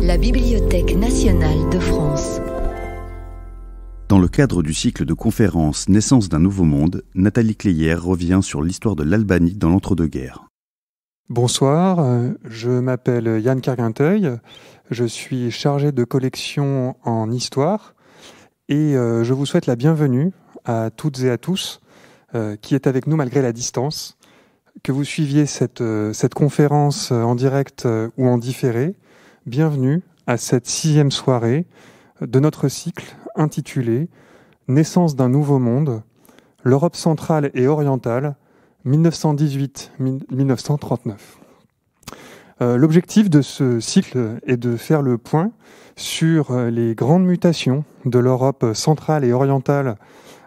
La Bibliothèque nationale de France. Dans le cadre du cycle de conférences Naissance d'un nouveau monde, Nathalie Kleyer revient sur l'histoire de l'Albanie dans l'entre-deux-guerres. Bonsoir, je m'appelle Yann Carguinteuil, je suis chargé de collection en histoire et je vous souhaite la bienvenue à toutes et à tous qui êtes avec nous malgré la distance, que vous suiviez cette conférence en direct ou en différé. Bienvenue à cette 6e soirée de notre cycle intitulé « Naissance d'un nouveau monde, l'Europe centrale et orientale, 1918-1939 ». L'objectif de ce cycle est de faire le point sur les grandes mutations de l'Europe centrale et orientale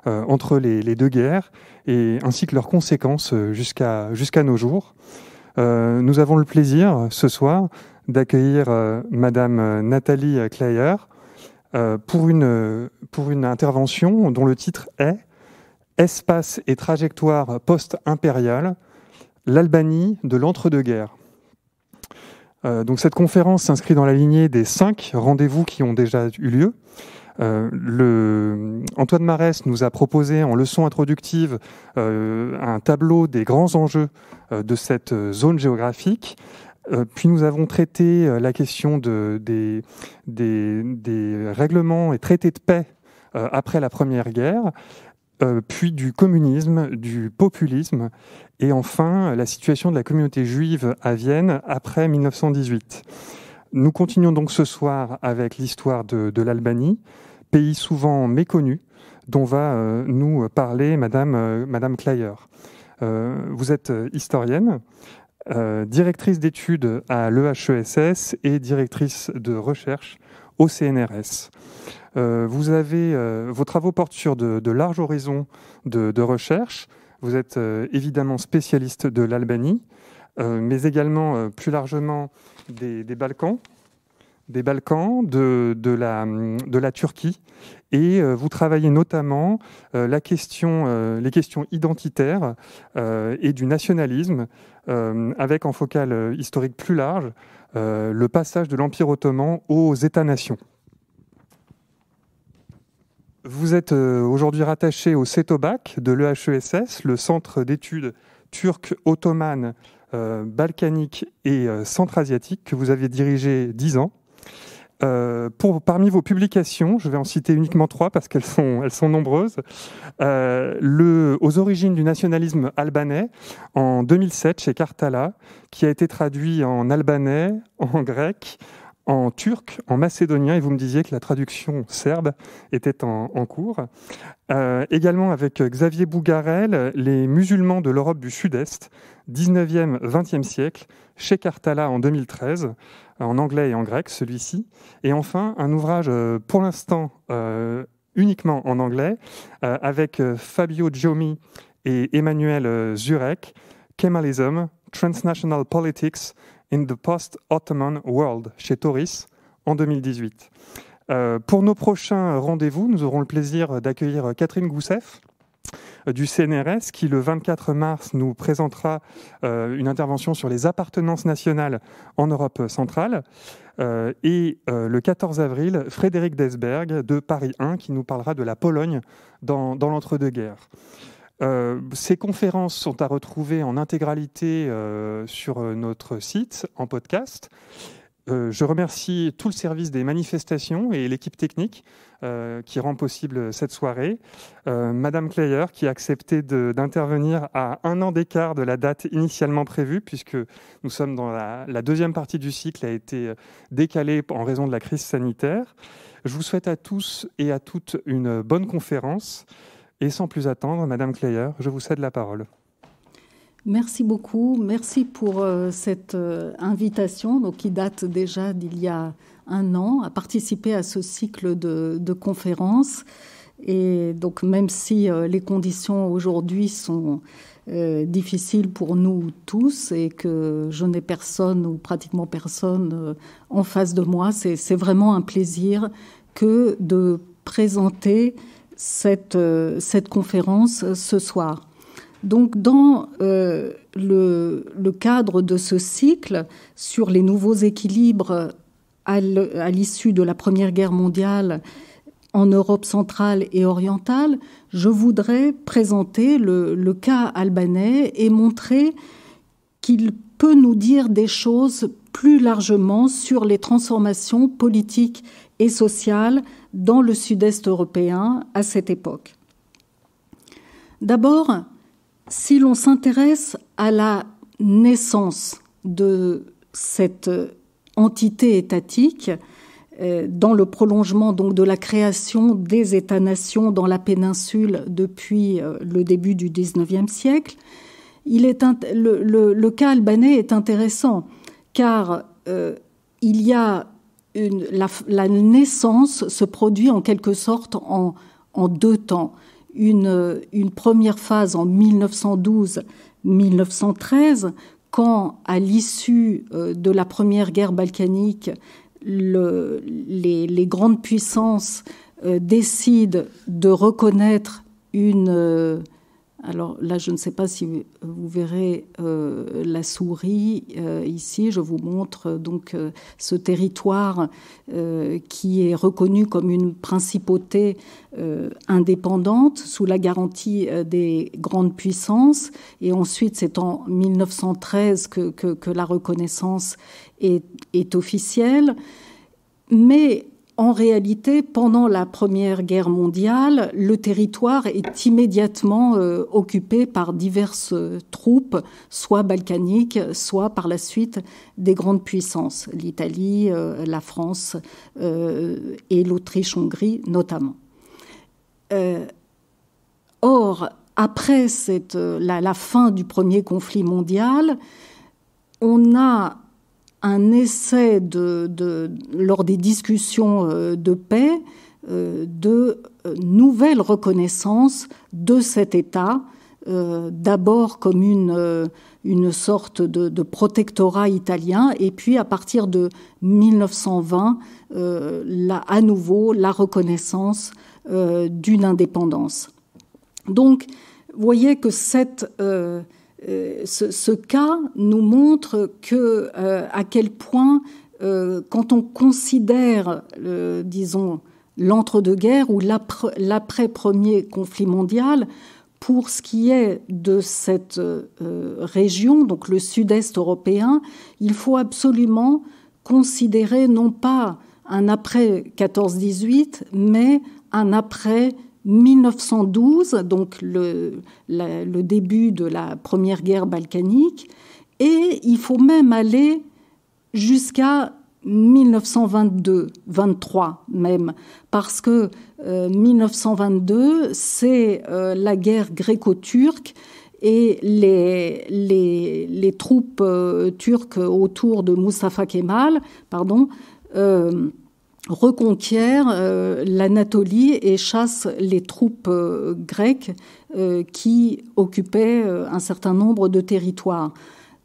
entre les deux guerres, et ainsi que leurs conséquences jusqu'à nos jours. Nous avons le plaisir ce soir d'accueillir Madame Nathalie Kleyer pour une intervention dont le titre est « Espace et trajectoire post-impériale, l'Albanie de l'entre-deux-guerres ». Donc cette conférence s'inscrit dans la lignée des 5 rendez-vous qui ont déjà eu lieu. Antoine Marès nous a proposé en leçon introductive un tableau des grands enjeux de cette zone géographique. Puis nous avons traité la question des règlements et traités de paix après la Première Guerre, puis du communisme, du populisme, et enfin la situation de la communauté juive à Vienne après 1918. Nous continuons donc ce soir avec l'histoire de l'Albanie, pays souvent méconnu, dont va nous parler Madame Kleyer. Vous êtes historienne, directrice d'études à l'EHESS et directrice de recherche au CNRS. Vos travaux portent sur de larges horizons de recherche. Vous êtes évidemment spécialiste de l'Albanie, mais également plus largement des Balkans, de la Turquie, et vous travaillez notamment les questions identitaires et du nationalisme, avec en focale historique plus large le passage de l'Empire ottoman aux États-nations. Vous êtes aujourd'hui rattaché au CETOBAC de l'EHESS, le centre d'études turques, ottomanes, balkaniques et centra-asiatiques que vous avez dirigé 10 ans. Parmi vos publications, je vais en citer uniquement 3 parce qu'elles sont nombreuses. Aux origines du nationalisme albanais, en 2007 chez Karthala, qui a été traduit en albanais, en grec, en turc, en macédonien, et vous me disiez que la traduction serbe était en cours. Également avec Xavier Bougarel, les musulmans de l'Europe du Sud-Est, 19e, 20e siècle, chez Karthala en 2013, en anglais et en grec, celui-ci. Et enfin, un ouvrage pour l'instant uniquement en anglais, avec Fabio Giomi et Emmanuel Zurek, Kemalism, Transnational Politics in the Post-Ottoman World, chez Tauris, en 2018. Pour nos prochains rendez-vous, nous aurons le plaisir d'accueillir Catherine Goussef, du CNRS, qui le 24 mars nous présentera une intervention sur les appartenances nationales en Europe centrale, et le 14 avril, Frédéric Desberg de Paris 1, qui nous parlera de la Pologne dans l'entre-deux-guerres. Ces conférences sont à retrouver en intégralité sur notre site, en podcast. Je remercie tout le service des manifestations et l'équipe technique qui rend possible cette soirée. Madame Kleyer, qui a accepté d'intervenir à 1 an d'écart de la date initialement prévue, puisque nous sommes dans la deuxième partie du cycle, a été décalée en raison de la crise sanitaire. Je vous souhaite à tous et à toutes une bonne conférence. Et sans plus attendre, Madame Kleyer, je vous cède la parole. Merci beaucoup. Merci pour cette invitation qui date déjà d'il y a 1 an, à participer à ce cycle de conférences. Et donc, même si les conditions aujourd'hui sont difficiles pour nous tous et que je n'ai personne ou pratiquement personne en face de moi, c'est vraiment un plaisir que de présenter cette conférence ce soir. Donc, dans le cadre de ce cycle sur les nouveaux équilibres à l'issue de la Première Guerre mondiale en Europe centrale et orientale, je voudrais présenter le cas albanais et montrer qu'il peut nous dire des choses plus largement sur les transformations politiques et sociales dans le sud-est européen à cette époque. D'abord, si l'on s'intéresse à la naissance de cette entité étatique, dans le prolongement donc de la création des États-nations dans la péninsule depuis le début du XIXe siècle, le cas albanais est intéressant car il y a la naissance se produit en quelque sorte en deux temps. Une première phase en 1912-1913, quand, à l'issue de la première guerre balkanique, les grandes puissances décident de reconnaître une... alors là, je ne sais pas si vous verrez la souris ici. Je vous montre donc ce territoire qui est reconnu comme une principauté indépendante sous la garantie des grandes puissances. Et ensuite, c'est en 1913 que la reconnaissance est officielle. Mais en réalité, pendant la Première Guerre mondiale, le territoire est immédiatement occupé par diverses troupes, soit balkaniques, soit par la suite des grandes puissances, l'Italie, la France et l'Autriche-Hongrie notamment. Or, après la fin du premier conflit mondial, on a un essai lors des discussions de paix de nouvelle reconnaissance de cet État, d'abord comme une sorte de protectorat italien, et puis à partir de 1920, à nouveau la reconnaissance d'une indépendance. Donc, vous voyez que ce cas nous montre à quel point, quand on considère, disons, l'entre-deux-guerres ou l'après-premier conflit mondial, pour ce qui est de cette région, donc le sud-est européen, il faut absolument considérer non pas un après 14-18, mais un après 1912, donc le début de la première guerre balkanique, et il faut même aller jusqu'à 1922-23 même, parce que 1922, c'est la guerre gréco-turque et les troupes turques autour de Mustafa Kemal, reconquièrent l'Anatolie et chassent les troupes grecques qui occupaient un certain nombre de territoires.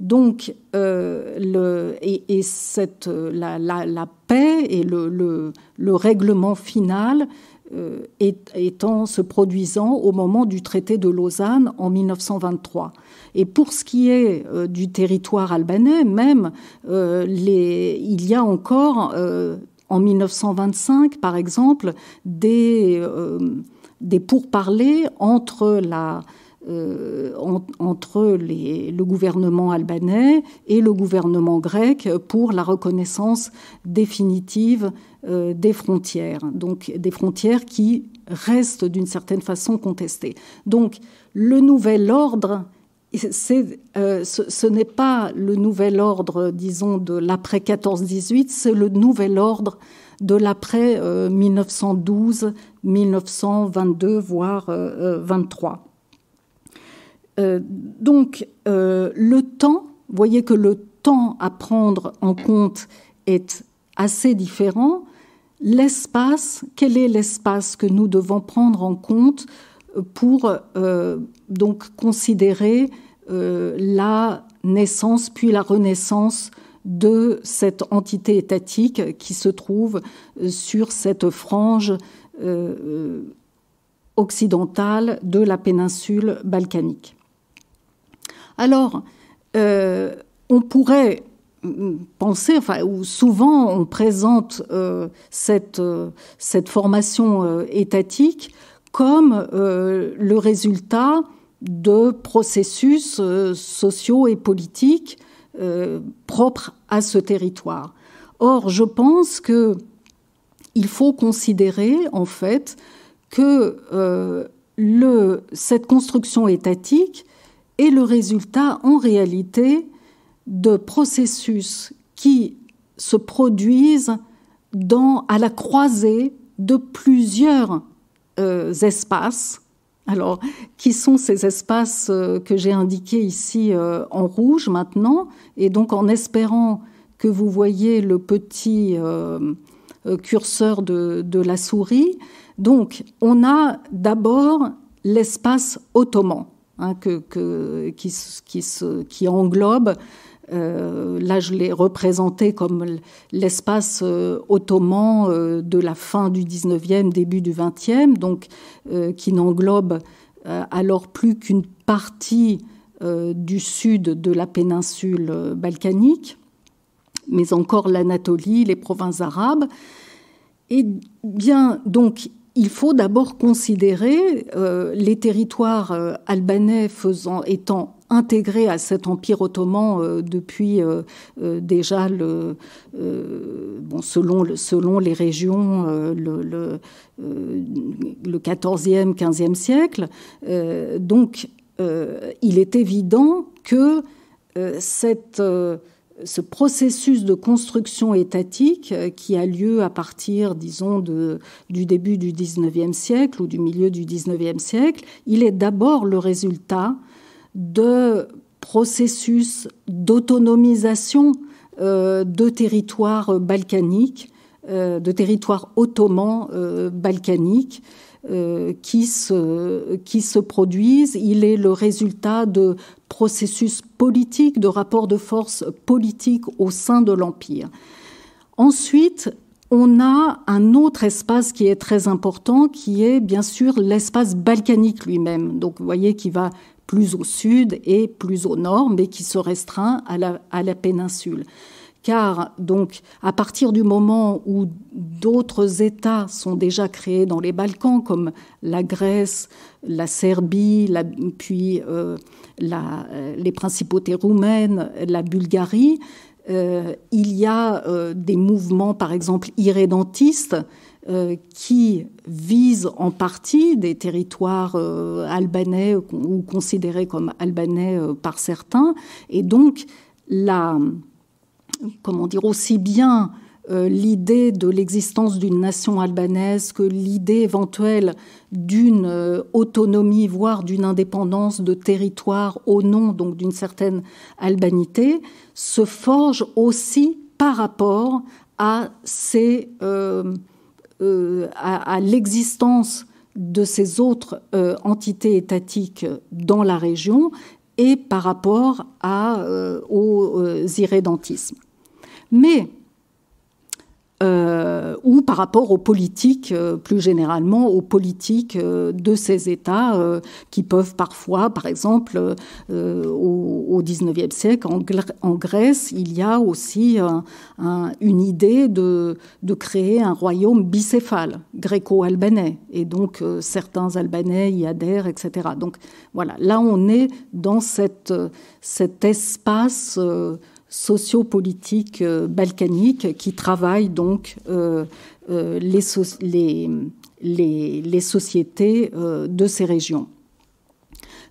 Donc, la paix et le règlement final se produisant au moment du traité de Lausanne en 1923. Et pour ce qui est du territoire albanais, même, il y a encore... en 1925, par exemple, des pourparlers entre le gouvernement albanais et le gouvernement grec pour la reconnaissance définitive des frontières. Donc des frontières qui restent d'une certaine façon contestées. Donc le nouvel ordre, ce n'est pas le nouvel ordre, disons, de l'après 14-18, c'est le nouvel ordre de l'après 1912, 1922, voire 23. Donc, le temps, vous voyez que le temps à prendre en compte est assez différent. L'espace, quel est l'espace que nous devons prendre en compte pour donc considérer la naissance puis la renaissance de cette entité étatique qui se trouve sur cette frange occidentale de la péninsule balkanique. Alors, on pourrait penser, où souvent on présente cette formation étatique comme le résultat de processus sociaux et politiques propres à ce territoire. Or, je pense qu'il faut considérer, en fait, que cette construction étatique est le résultat, en réalité, de processus qui se produisent à la croisée de plusieurs espaces. Alors, qui sont ces espaces que j'ai indiqués ici en rouge maintenant? Et donc, en espérant que vous voyez le petit curseur de la souris. Donc, on a d'abord l'espace ottoman, qui englobe, là je l'ai représenté comme l'espace ottoman de la fin du 19e, début du 20e, donc qui n'englobe alors plus qu'une partie du sud de la péninsule balkanique, mais encore l'Anatolie, les provinces arabes. Et bien, donc, il faut d'abord considérer les territoires albanais étant intégrés à cet empire ottoman depuis déjà selon les régions le 14e, 15e siècle. Donc, il est évident que ce processus de construction étatique qui a lieu à partir, disons, du début du XIXe siècle ou du milieu du XIXe siècle, il est d'abord le résultat de processus d'autonomisation de territoires balkaniques, de territoires ottomans balkaniques, qui se produisent. Il est le résultat de processus politiques, de rapports de force politiques au sein de l'Empire. Ensuite, on a un autre espace qui est très important, qui est bien sûr l'espace balkanique lui-même. Donc vous voyez qu'il va plus au sud et plus au nord, mais qui se restreint à la péninsule. Car donc, à partir du moment où d'autres États sont déjà créés dans les Balkans, comme la Grèce, la Serbie, puis les principautés roumaines, la Bulgarie, il y a des mouvements, par exemple, irrédentistes, qui visent en partie des territoires albanais ou considérés comme albanais par certains. Et donc, aussi bien l'idée de l'existence d'une nation albanaise que l'idée éventuelle d'une autonomie, voire d'une indépendance de territoire au nom donc d'une certaine albanité, se forge aussi par rapport à l'existence de ces autres entités étatiques dans la région et par rapport aux irrédentismes. Mais, ou par rapport aux politiques, plus généralement, aux politiques de ces États qui peuvent parfois, par exemple, au XIXe siècle, en Grèce, il y a aussi une idée de créer un royaume bicéphale, gréco-albanais. Et donc, certains Albanais y adhèrent, etc. Donc, voilà, là, on est dans cet espace sociopolitique balkanique qui travaille donc les sociétés de ces régions.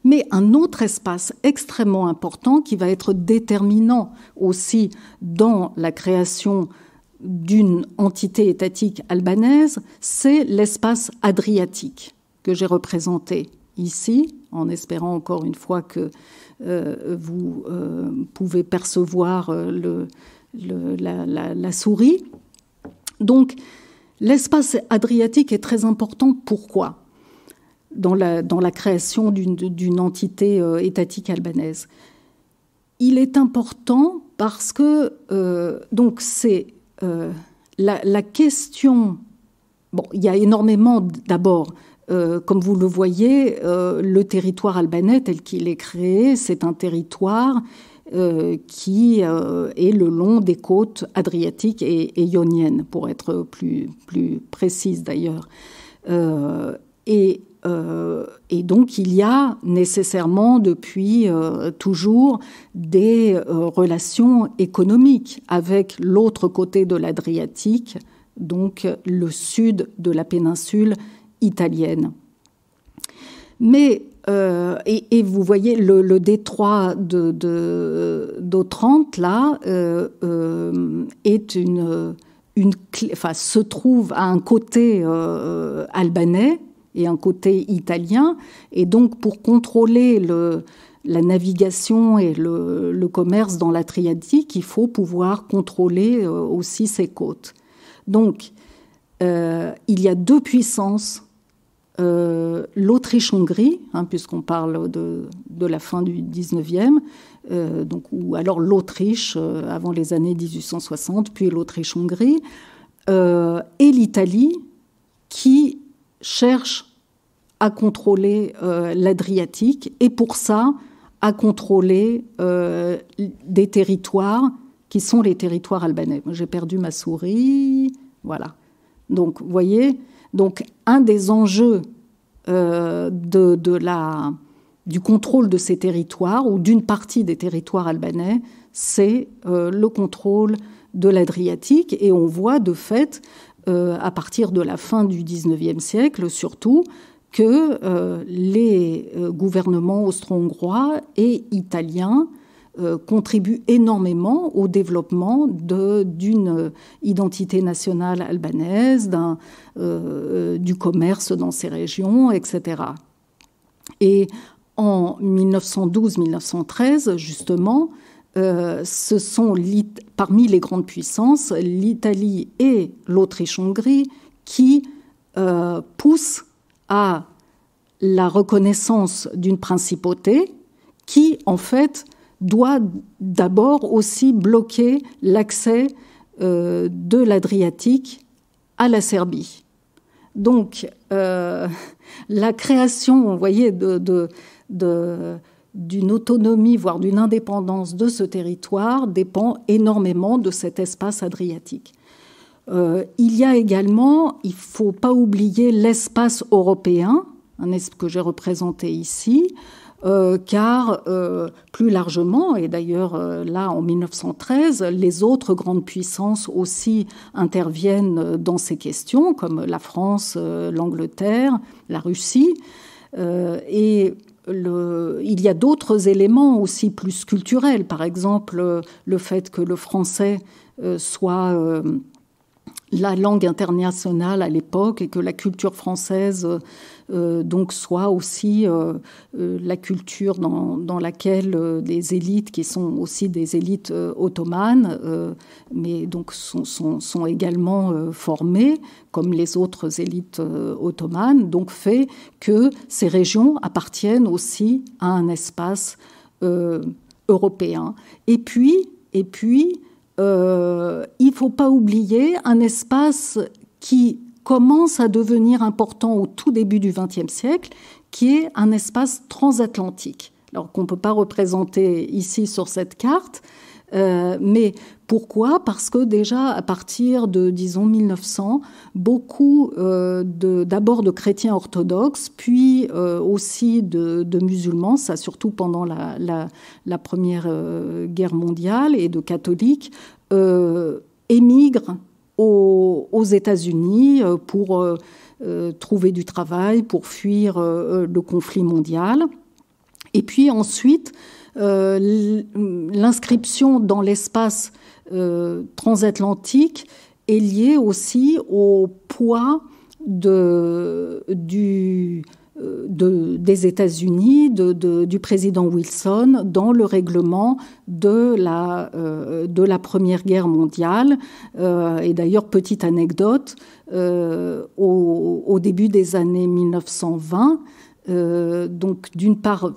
Mais un autre espace extrêmement important qui va être déterminant aussi dans la création d'une entité étatique albanaise, c'est l'espace adriatique que j'ai représenté ici, en espérant encore une fois que vous pouvez percevoir la souris. Donc, l'espace adriatique est très important. Pourquoi ? Dans la création d'une entité étatique albanaise. Il est important parce que donc c'est la question. Bon, il y a énormément d'abord. Comme vous le voyez, le territoire albanais tel qu'il est créé, c'est un territoire qui est le long des côtes adriatiques et ioniennes, pour être plus précise d'ailleurs. Et donc, il y a nécessairement depuis toujours des relations économiques avec l'autre côté de l'Adriatique, donc le sud de la péninsule italienne. Mais, et vous voyez, le détroit d'Otrante, là, est se trouve à un côté albanais et un côté italien, et donc pour contrôler la navigation et le commerce dans l'Adriatique, il faut pouvoir contrôler aussi ces côtes. Donc, il y a deux puissances, l'Autriche-Hongrie, puisqu'on parle de la fin du 19e, ou alors l'Autriche avant les années 1860, puis l'Autriche-Hongrie, et l'Italie qui cherche à contrôler l'Adriatique et pour ça à contrôler des territoires qui sont les territoires albanais. J'ai perdu ma souris, voilà. Donc, vous voyez, donc un des enjeux du contrôle de ces territoires ou d'une partie des territoires albanais, c'est le contrôle de l'Adriatique, et on voit de fait à partir de la fin du XIXe siècle, surtout, que les gouvernements austro-hongrois et italiens contribuent énormément au développement d'une identité nationale albanaise, du commerce dans ces régions, etc. Et en 1912-1913, justement, ce sont parmi les grandes puissances, l'Italie et l'Autriche-Hongrie, qui poussent à la reconnaissance d'une principauté qui, en fait, doit d'abord aussi bloquer l'accès de l'Adriatique à la Serbie. Donc, la création, vous voyez, d'une autonomie, voire d'une indépendance de ce territoire dépend énormément de cet espace adriatique. Il y a également, il ne faut pas oublier l'espace européen, que j'ai représenté ici, car plus largement, et d'ailleurs là en 1913, les autres grandes puissances aussi interviennent dans ces questions, comme la France, l'Angleterre, la Russie, et il y a d'autres éléments aussi plus culturels, par exemple le fait que le français soit la langue internationale à l'époque et que la culture française donc soit aussi la culture dans laquelle des élites qui sont aussi des élites ottomanes, mais donc sont également formées comme les autres élites ottomanes, donc fait que ces régions appartiennent aussi à un espace européen. Et puis il ne faut pas oublier un espace qui commence à devenir important au tout début du XXe siècle, qui est un espace transatlantique. Alors qu'on ne peut pas représenter ici sur cette carte, mais pourquoi ? Parce que déjà, à partir de, disons, 1900, beaucoup d'abord de chrétiens orthodoxes, puis aussi de musulmans, ça surtout pendant la Première Guerre mondiale, et de catholiques, émigrent aux États-Unis pour trouver du travail, pour fuir le conflit mondial. Et puis ensuite, l'inscription dans l'espace transatlantique est liée aussi au poids des États-Unis, du président Wilson dans le règlement de la Première Guerre mondiale. Et d'ailleurs, petite anecdote, au début des années 1920, Donc d'une part,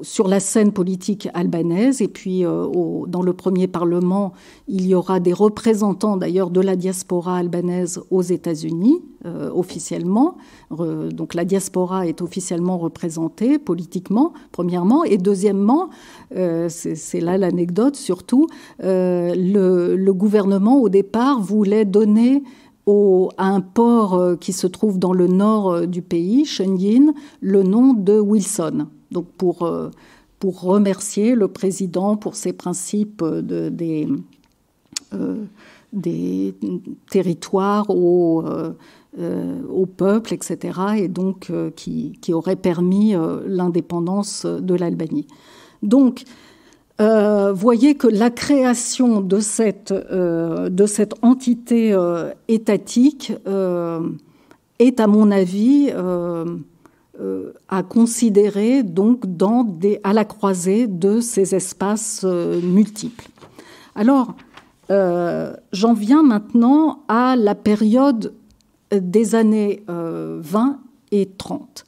sur la scène politique albanaise, et puis dans le premier parlement, il y aura des représentants d'ailleurs de la diaspora albanaise aux États-Unis, officiellement. Donc la diaspora est officiellement représentée politiquement, premièrement, et deuxièmement, c'est là l'anecdote surtout, le gouvernement au départ voulait donner à un port qui se trouve dans le nord du pays, Shenyin, le nom de Wilson. Donc pour remercier le président pour ses principes des territoires au peuple, etc., et donc qui aurait permis l'indépendance de l'Albanie. Donc, voyez que la création de cette entité étatique est, à mon avis, à considérer donc à la croisée de ces espaces multiples. Alors, j'en viens maintenant à la période des années 20 et 30.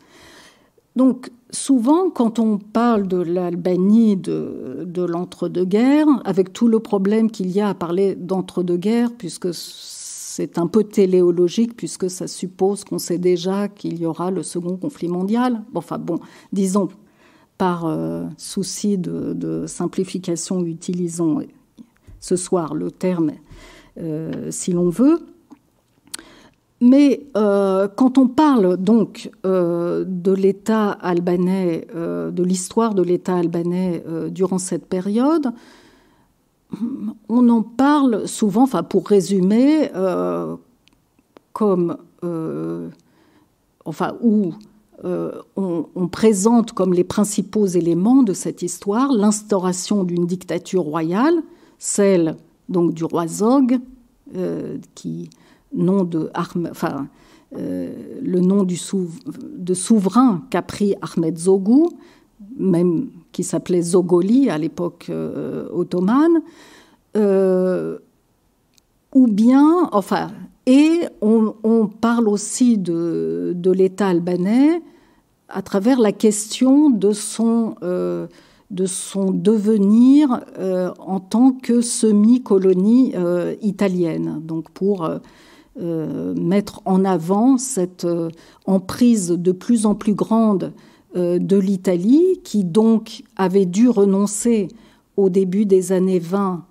Donc, souvent, quand on parle de l'Albanie de l'entre-deux-guerres, avec tout le problème qu'il y a à parler d'entre-deux-guerres, puisque c'est un peu téléologique, puisque ça suppose qu'on sait déjà qu'il y aura le second conflit mondial. Enfin bon, disons, par souci de simplification, utilisons ce soir le terme si l'on veut. Mais quand on parle donc de l'État albanais, de l'histoire de l'État albanais durant cette période, on en parle souvent, enfin pour résumer, comme, on présente comme les principaux éléments de cette histoire l'instauration d'une dictature royale, celle donc du roi Zog, le nom de souverain qu'a pris Ahmed Zogu, même qui s'appelait Zogoli à l'époque ottomane, ou bien, et on parle aussi de l'État albanais à travers la question de son devenir en tant que semi-colonie italienne, donc pour mettre en avant cette emprise de plus en plus grande de l'Italie, qui donc avait dû renoncer au début des années 20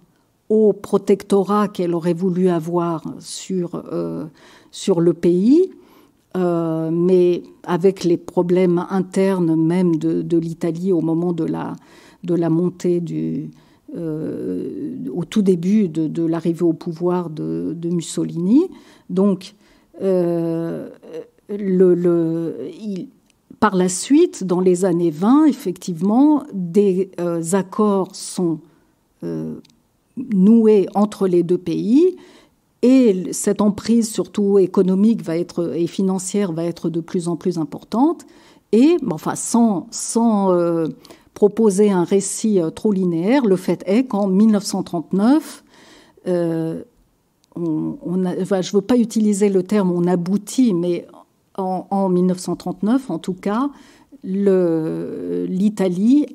au protectorat qu'elle aurait voulu avoir sur le pays, mais avec les problèmes internes même de l'Italie au moment de la montée au tout début de l'arrivée au pouvoir de Mussolini. Donc, par la suite, dans les années 20, effectivement, des accords sont noués entre les deux pays, et cette emprise, surtout économique et financière, va être de plus en plus importante. Et, sans proposer un récit trop linéaire, le fait est qu'en 1939, je ne veux pas utiliser le terme « on aboutit », mais en 1939, en tout cas, l'Italie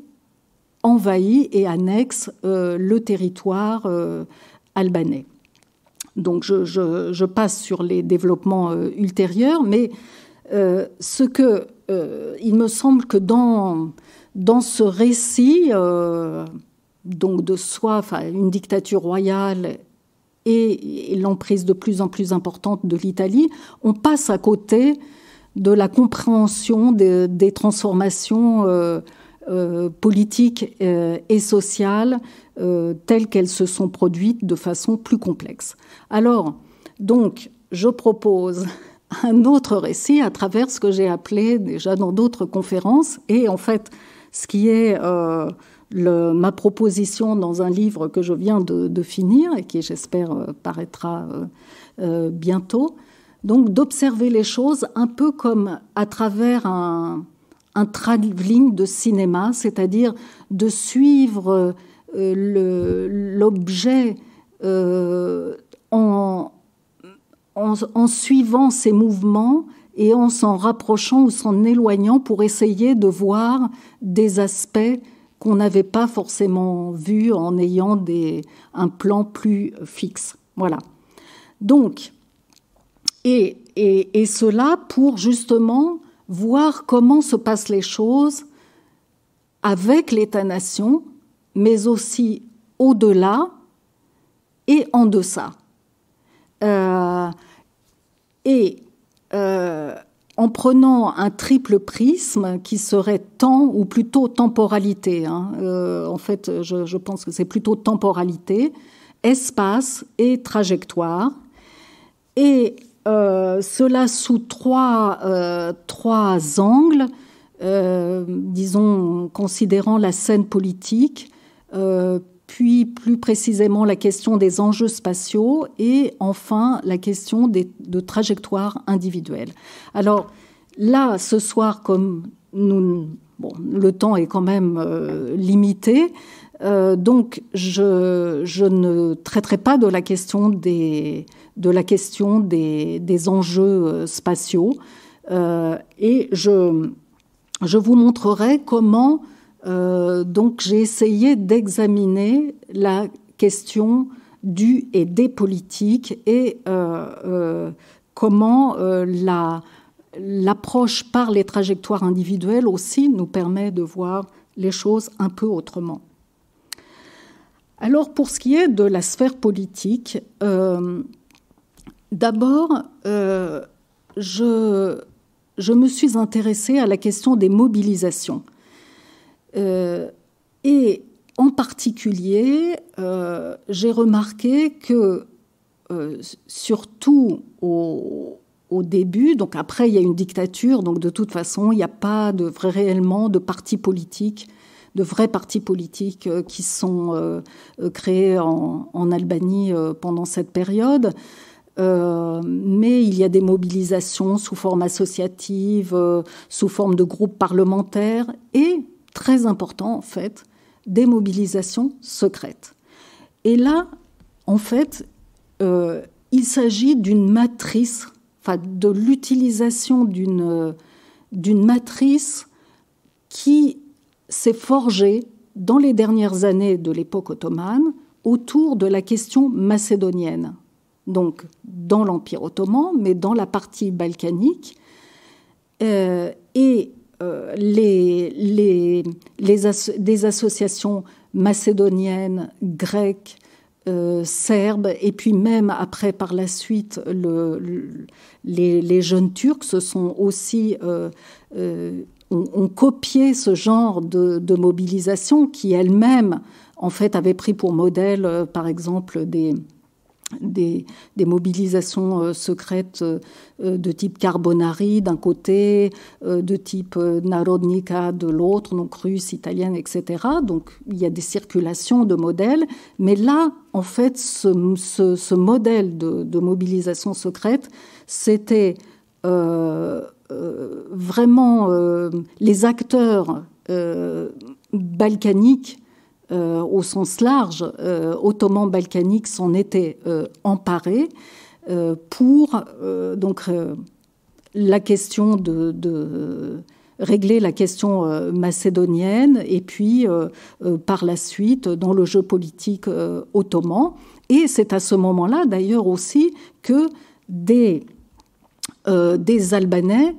envahit et annexe le territoire albanais. Donc je passe sur les développements ultérieurs, mais il me semble que dans ce récit, donc de soi, une dictature royale et l'emprise de plus en plus importante de l'Italie, on passe à côté de la compréhension des transformations politiques et sociales telles qu'elles se sont produites de façon plus complexe. Alors, donc, je propose un autre récit à travers ce que j'ai appelé déjà dans d'autres conférences, et en fait, ce qui est ma proposition dans un livre que je viens de finir et qui, j'espère, paraîtra bientôt. Donc, d'observer les choses un peu comme à travers un travelling de cinéma, c'est-à-dire de suivre l'objet en suivant ses mouvements et en s'en rapprochant ou s'en éloignant pour essayer de voir des aspects qu'on n'avait pas forcément vus en ayant un plan plus fixe. Voilà. Donc, et cela pour justement voir comment se passent les choses avec l'État-nation, mais aussi au-delà et en deçà. En prenant un triple prisme qui serait temps, ou plutôt temporalité, en fait, je pense que c'est plutôt temporalité, espace et trajectoire, et cela sous trois angles, disons, considérant la scène politique, puis plus précisément la question des enjeux spatiaux et enfin la question de trajectoires individuelles. Alors là, ce soir, comme le temps est quand même limité, donc je ne traiterai pas de la question des enjeux spatiaux et je vous montrerai comment donc j'ai essayé d'examiner la question du et des politiques et comment l'approche par les trajectoires individuelles aussi nous permet de voir les choses un peu autrement. Alors pour ce qui est de la sphère politique, d'abord je me suis intéressée à la question des mobilisations. Et en particulier, j'ai remarqué que surtout au début, donc après il y a une dictature, donc de toute façon il n'y a pas réellement de partis politiques, de vrais partis politiques qui sont créés en Albanie pendant cette période. Mais il y a des mobilisations sous forme associative, sous forme de groupes parlementaires et, très important en fait, des mobilisations secrètes. Et là, en fait, il s'agit d'une matrice, enfin de l'utilisation d'une matrice qui s'est forgée dans les dernières années de l'époque ottomane autour de la question macédonienne. Donc dans l'Empire ottoman, mais dans la partie balkanique. Des associations macédoniennes, grecques, serbes, et puis même après, par la suite, les jeunes Turcs se sont aussi ont copié ce genre de mobilisation qui elle-même, en fait, avait pris pour modèle, par exemple, des mobilisations secrètes de type Carbonari d'un côté, de type Narodnika de l'autre, donc russe, italienne, etc. Donc il y a des circulations de modèles, mais là, en fait, ce modèle de mobilisation secrète, c'était vraiment les acteurs balkaniques au sens large, ottomans balkaniques s'en étaient emparés pour donc la question de régler la question macédonienne et puis par la suite dans le jeu politique ottoman. Et c'est à ce moment-là d'ailleurs aussi que des Albanais,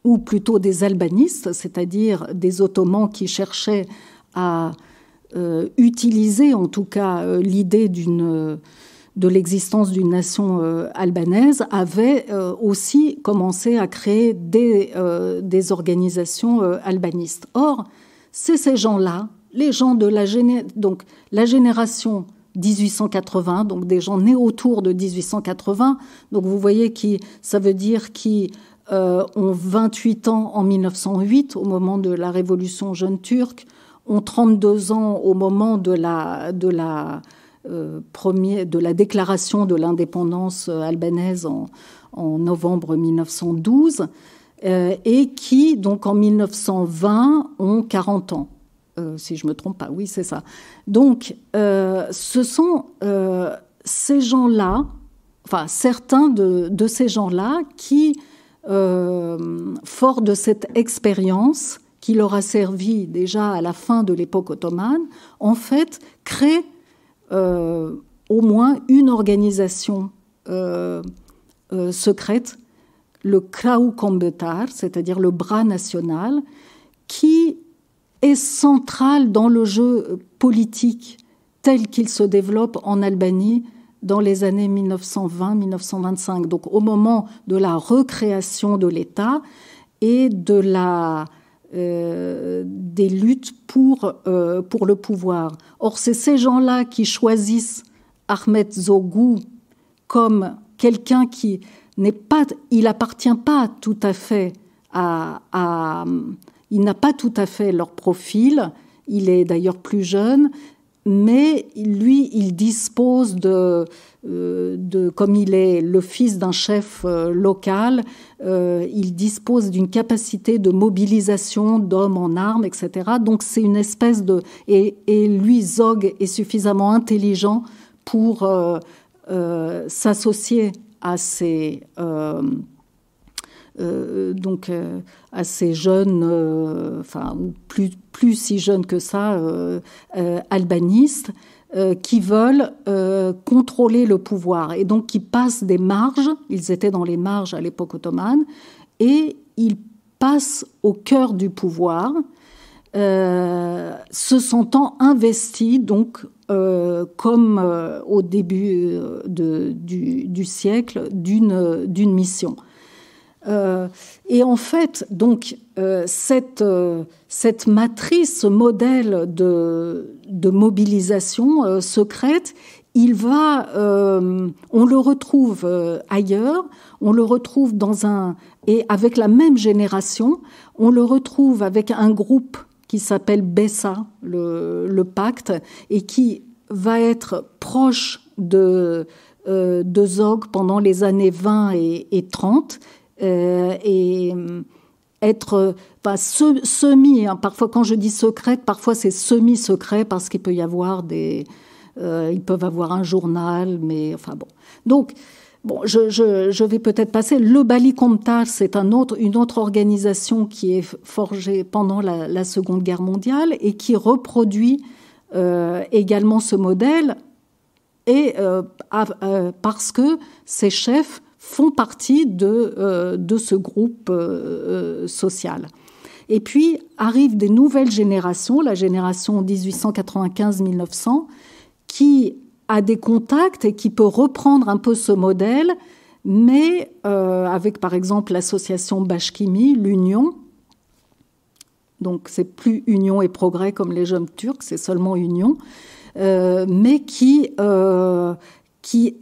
ou plutôt des albanistes, c'est-à-dire des Ottomans qui cherchaient à utiliser en tout cas l'idée de l'existence d'une nation albanaise, avaient aussi commencé à créer des organisations albanistes. Or, c'est ces gens-là, les gens de la génération 1880, donc des gens nés autour de 1880, donc vous voyez ça veut dire qui ont 28 ans en 1908, au moment de la révolution jeune turque, ont 32 ans au moment de la déclaration de l'indépendance albanaise en novembre 1912, et qui, donc en 1920, ont 40 ans. Si je ne me trompe pas, oui, c'est ça. Donc, ce sont ces gens-là, enfin certains de ces gens-là qui, forts de cette expérience qui leur a servi déjà à la fin de l'époque ottomane, en fait, créent au moins une organisation secrète, le Krau Kombetar, c'est-à-dire le bras national, qui est central dans le jeu politique tel qu'il se développe en Albanie dans les années 1920-1925, donc au moment de la recréation de l'État et de des luttes pour le pouvoir. Or, c'est ces gens-là qui choisissent Ahmet Zogu comme quelqu'un qui n'est pas, il appartient pas tout à fait il n'a pas tout à fait leur profil. Il est d'ailleurs plus jeune, mais lui, il dispose comme il est le fils d'un chef local, il dispose d'une capacité de mobilisation d'hommes en armes, etc. Donc c'est une espèce de... Et lui, Zog, est suffisamment intelligent pour s'associer à ces... à ces jeunes, enfin plus si jeunes que ça, albanistes, qui veulent contrôler le pouvoir et donc qui passent des marges. Ils étaient dans les marges à l'époque ottomane et ils passent au cœur du pouvoir, se sentant investis donc comme au début du siècle d'une mission. Et en fait, donc, cette matrice, ce modèle de mobilisation secrète, on le retrouve ailleurs, on le retrouve et avec la même génération, on le retrouve avec un groupe qui s'appelle Bessa, le pacte, et qui va être proche de Zog pendant les années 20 et 30, et être semi, parfois quand je dis secrète, parfois c'est semi-secret parce qu'il peut y avoir ils peuvent avoir un journal, mais enfin bon. Donc, je vais peut-être passer. Le Bali Komtar, c'est une autre organisation qui est forgée pendant la Seconde Guerre mondiale et qui reproduit également ce modèle, et parce que ses chefs font partie de ce groupe social. Et puis arrivent des nouvelles générations, la génération 1895-1900, qui a des contacts et qui peut reprendre un peu ce modèle, mais avec par exemple l'association Bashkimi, l'Union. Donc c'est plus Union et Progrès comme les Jeunes Turcs, c'est seulement Union, mais qui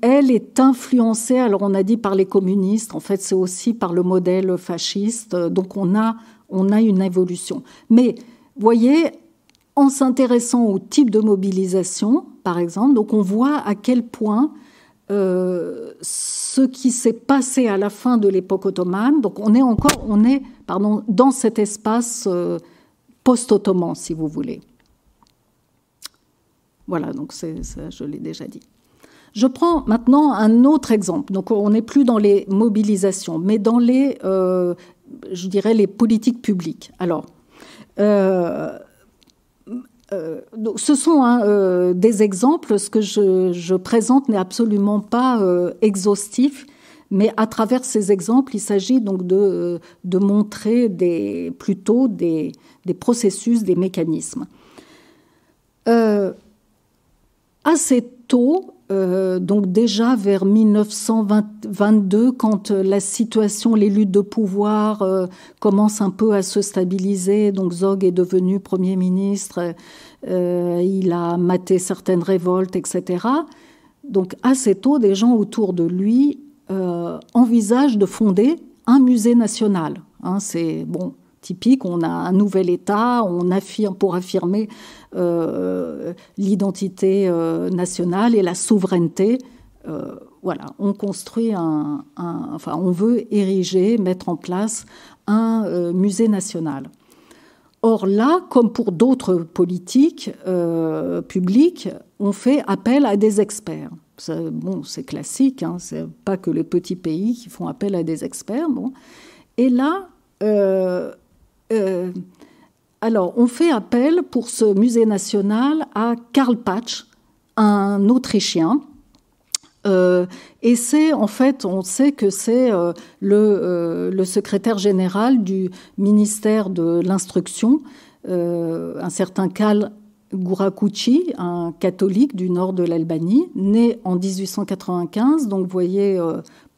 elle est influencée, alors on a dit par les communistes, en fait c'est aussi par le modèle fasciste, donc on a une évolution. Mais voyez, en s'intéressant au type de mobilisation, par exemple, donc on voit à quel point ce qui s'est passé à la fin de l'époque ottomane, donc on est dans cet espace post-ottoman, si vous voulez. Voilà, donc ça, je l'ai déjà dit. Je prends maintenant un autre exemple. Donc, on n'est plus dans les mobilisations, mais dans les, je dirais, les politiques publiques. Alors, donc ce sont des exemples. Ce que je présente n'est absolument pas exhaustif, mais à travers ces exemples, il s'agit donc de montrer plutôt des processus, des mécanismes. Assez tôt, donc déjà vers 1922, quand la situation, les luttes de pouvoir commencent un peu à se stabiliser, donc Zog est devenu Premier ministre, il a maté certaines révoltes, etc. Donc assez tôt, des gens autour de lui envisagent de fonder un musée national. C'est typique, on a un nouvel État, on affirme pour affirmer l'identité nationale et la souveraineté. Voilà, on construit on veut ériger, mettre en place un musée national. Or là, comme pour d'autres politiques publiques, on fait appel à des experts. c'est classique, hein, c'est pas que les petits pays qui font appel à des experts. Bon. Et là, alors, on fait appel pour ce musée national à Karl Patsch, un Autrichien. Et c'est, en fait, on sait que c'est le secrétaire général du ministère de l'Instruction, un certain Karl Gourakoussi, un catholique du nord de l'Albanie, né en 1895. Donc, vous voyez,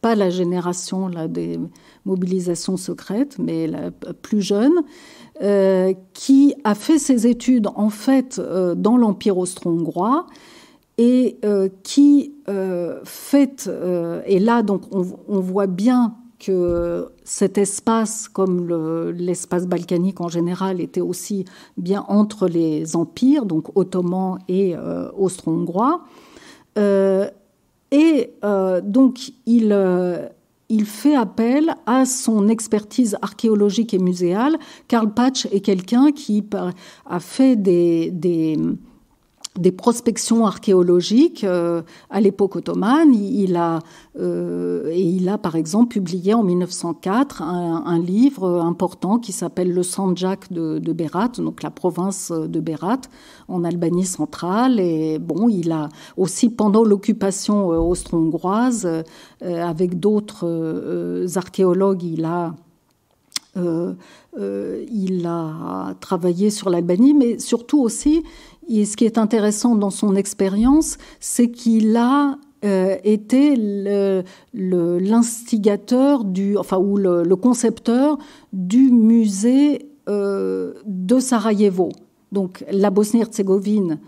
pas la génération là, des mobilisations secrètes, mais la plus jeune, qui a fait ses études, en fait, dans l'Empire austro-hongrois, et qui fait... et là, donc, on voit bien que cet espace, comme l'espace balkanique en général, était aussi bien entre les empires, donc ottoman et austro-hongrois. Donc, il fait appel à son expertise archéologique et muséale. Karl Patsch est quelqu'un qui a fait des prospections archéologiques à l'époque ottomane. Il a par exemple publié en 1904 un livre important qui s'appelle Le Sandjak de Berat, donc la province de Berat en Albanie centrale. Et bon, il a aussi, pendant l'occupation austro-hongroise, avec d'autres archéologues, il a travaillé sur l'Albanie, mais surtout aussi, et ce qui est intéressant dans son expérience, c'est qu'il a été l'instigateur ou le concepteur du musée de Sarajevo. Donc la Bosnie-Herzégovine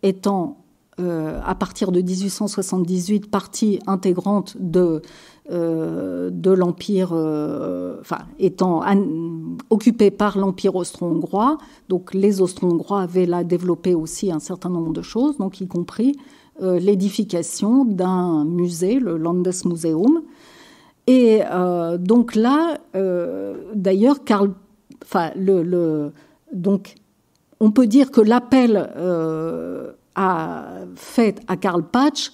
étant à partir de 1878 partie intégrante de l'Empire, étant occupée par l'Empire austro-hongrois. Donc les Austro-hongrois avaient là développé aussi un certain nombre de choses, donc y compris l'édification d'un musée, le Landesmuseum. Et donc là, d'ailleurs, donc on peut dire que l'appel fait à Karl Patsch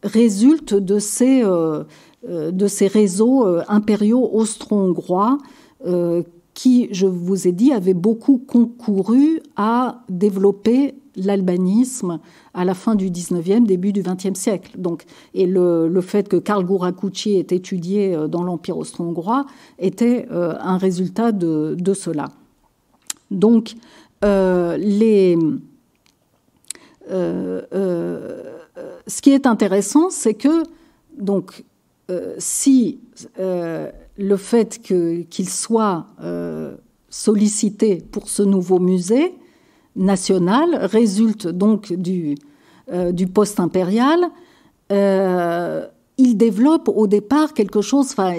résulte de ces réseaux impériaux austro-hongrois qui, je vous ai dit, avaient beaucoup concouru à développer l'albanisme à la fin du 19e, début du 20e siècle. Donc, et le fait que Karl Gourakoussi ait étudié dans l'Empire austro-hongrois était un résultat de cela. Donc, ce qui est intéressant, c'est que donc, si le fait qu'il soit sollicité pour ce nouveau musée national résulte donc du post-impérial, il développe au départ quelque chose, pas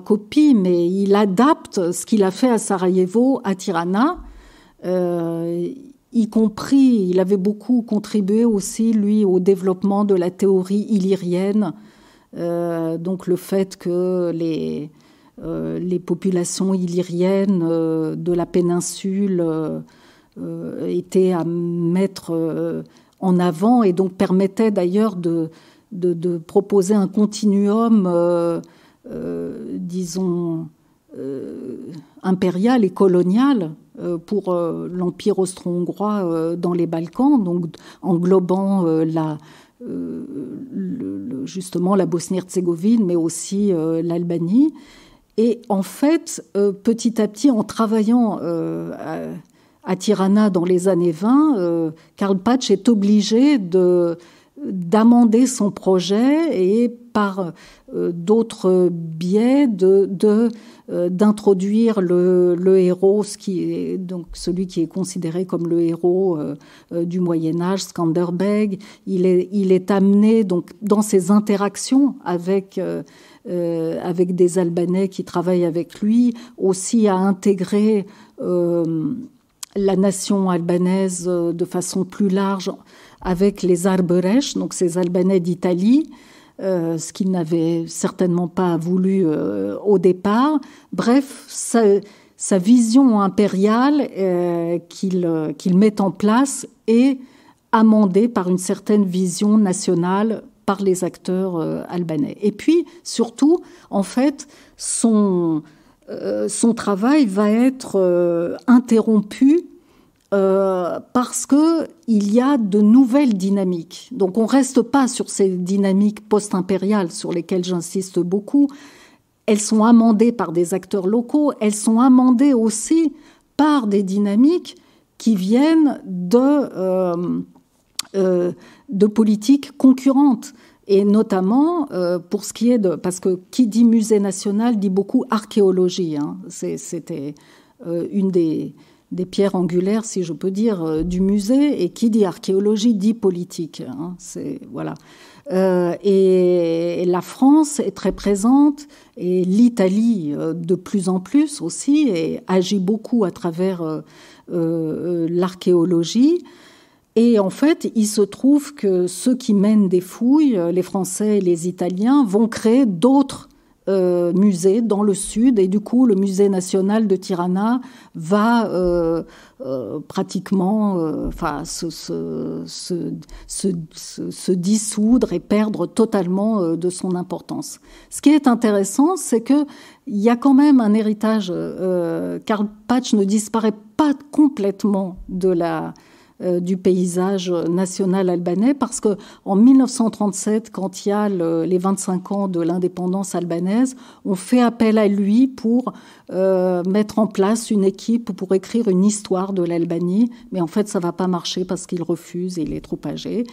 copie, mais il adapte ce qu'il a fait à Sarajevo, à Tirana, y compris, il avait beaucoup contribué aussi, lui, au développement de la théorie illyrienne, donc le fait que les populations illyriennes de la péninsule étaient à mettre en avant et donc permettaient d'ailleurs de proposer un continuum, disons, impérial et colonial pour l'Empire austro-hongrois dans les Balkans, donc englobant justement la Bosnie-Herzégovine, mais aussi l'Albanie. Et en fait, petit à petit, en travaillant à Tirana dans les années 20, Karl Patsch est obligé d'amender son projet et par d'autres biais d'introduire le héros, donc celui qui est considéré comme le héros du Moyen-Âge, Skanderbeg. Il est amené donc dans ses interactions avec des Albanais qui travaillent avec lui, aussi à intégrer la nation albanaise de façon plus large avec les Arberesh, donc ces Albanais d'Italie, ce qu'il n'avait certainement pas voulu au départ. Bref, sa vision impériale qu'il met en place est amendé par une certaine vision nationale par les acteurs albanais. Et puis, surtout, en fait, son travail va être interrompu parce qu'il y a de nouvelles dynamiques. Donc on ne reste pas sur ces dynamiques post-impériales sur lesquelles j'insiste beaucoup. Elles sont amendées par des acteurs locaux, elles sont amendées aussi par des dynamiques qui viennent de politiques concurrentes. Et notamment, pour ce qui est de... Parce que qui dit musée national dit beaucoup archéologie. Hein. C'était une des pierres angulaires, si je peux dire, du musée. Et qui dit archéologie dit politique. Hein. Voilà. Et la France est très présente, et l'Italie de plus en plus aussi, et agit beaucoup à travers l'archéologie. Et en fait, il se trouve que ceux qui mènent des fouilles, les Français et les Italiens, vont créer d'autres musées dans le sud. Et du coup, le musée national de Tirana va pratiquement se dissoudre et perdre totalement de son importance. Ce qui est intéressant, c'est qu'il y a quand même un héritage. Karl Patsch ne disparaît pas complètement du paysage national albanais, parce qu'en 1937, quand il y a les 25 ans de l'indépendance albanaise, on fait appel à lui pour mettre en place une équipe pour écrire une histoire de l'Albanie, mais en fait ça ne va pas marcher parce qu'il refuse, il est trop âgé.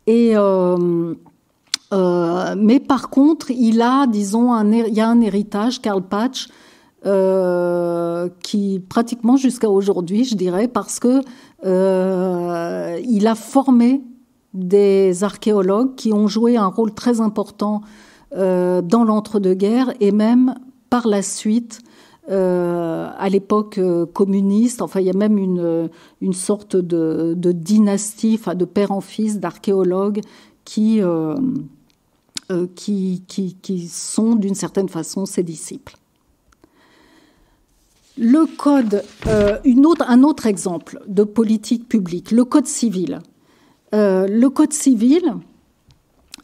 Mais par contre, il y a un héritage, Karl Patsch, qui pratiquement jusqu'à aujourd'hui, je dirais, parce que il a formé des archéologues qui ont joué un rôle très important dans l'entre-deux-guerres, et même par la suite à l'époque communiste. Enfin, il y a même une sorte de dynastie, enfin de père en fils d'archéologues qui sont d'une certaine façon ses disciples. Le code, un autre exemple de politique publique, le code civil. Le code civil,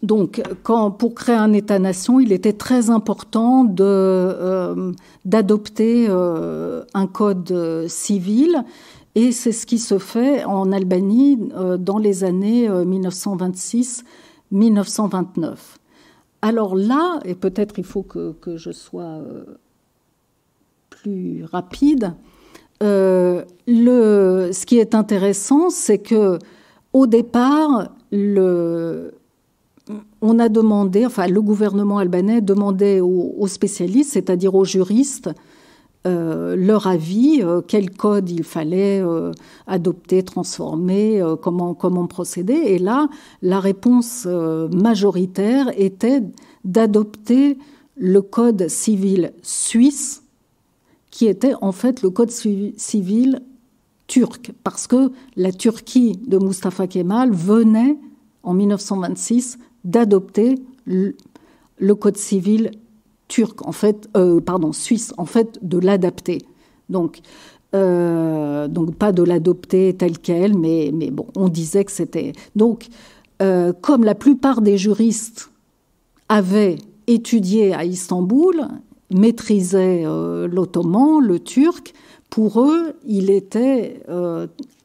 donc, pour créer un État-nation, il était très important d'adopter un code civil, et c'est ce qui se fait en Albanie dans les années 1926-1929. Alors là, et peut-être il faut que je sois plus rapide. Ce qui est intéressant, c'est que au départ, on a demandé, enfin le gouvernement albanais demandait aux spécialistes, c'est-à-dire aux juristes, leur avis, quel code il fallait adopter, transformer, comment procéder. Et là, la réponse majoritaire était d'adopter le code civil suisse, qui était en fait le code civil turc, parce que la Turquie de Mustafa Kemal venait, en 1926, d'adopter le code civil turc, en fait, suisse, en fait, de l'adapter. Donc pas de l'adopter tel quel, mais bon, on disait que c'était... Donc, comme la plupart des juristes avaient étudié à Istanbul, maîtrisaient l'ottoman, le turc, pour eux, il était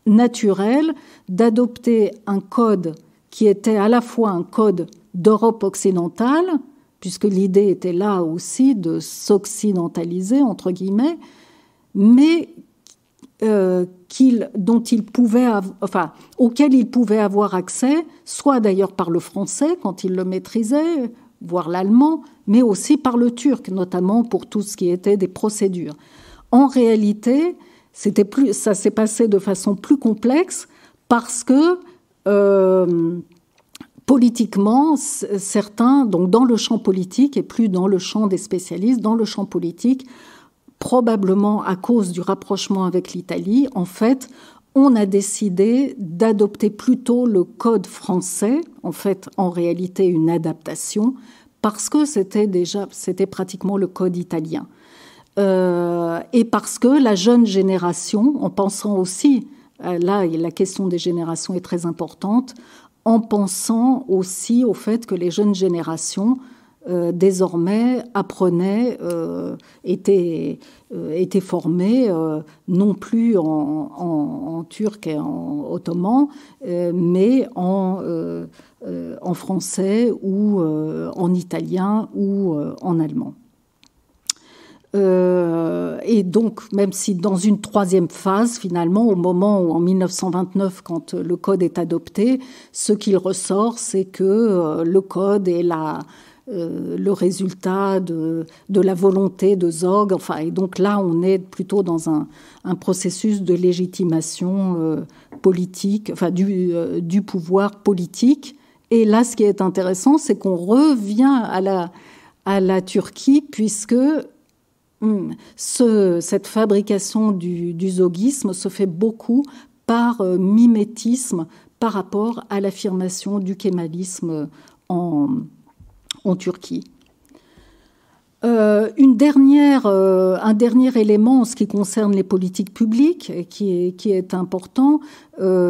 naturel d'adopter un code qui était à la fois un code d'Europe occidentale, puisque l'idée était là aussi de s'occidentaliser, entre guillemets, mais auquel il pouvait avoir accès, soit d'ailleurs par le français, quand il le maîtrisait, voire l'allemand, mais aussi par le turc, notamment pour tout ce qui était des procédures. En réalité, ça s'est passé de façon plus complexe parce que politiquement, certains, donc dans le champ politique et plus dans le champ des spécialistes, dans le champ politique, probablement à cause du rapprochement avec l'Italie, en fait, on a décidé d'adopter plutôt le code français, en fait, en réalité une adaptation, parce que c'était pratiquement le code italien. Et parce que la jeune génération, en pensant aussi là, la question des générations est très importante, en pensant aussi au fait que les jeunes générations désormais apprenaient, étaient formés non plus en turc et en ottoman, mais en français ou en italien ou en allemand. Et donc, même si dans une troisième phase, finalement, au moment où, en 1929, quand le code est adopté, ce qu'il ressort, c'est que le code est le résultat de la volonté de Zog. Enfin, et donc là, on est plutôt dans un processus de légitimation politique, enfin du pouvoir politique. Et là, ce qui est intéressant, c'est qu'on revient à la Turquie, puisque cette fabrication du zogisme se fait beaucoup par mimétisme par rapport à l'affirmation du kémalisme en Turquie. Un dernier élément en ce qui concerne les politiques publiques qui est important,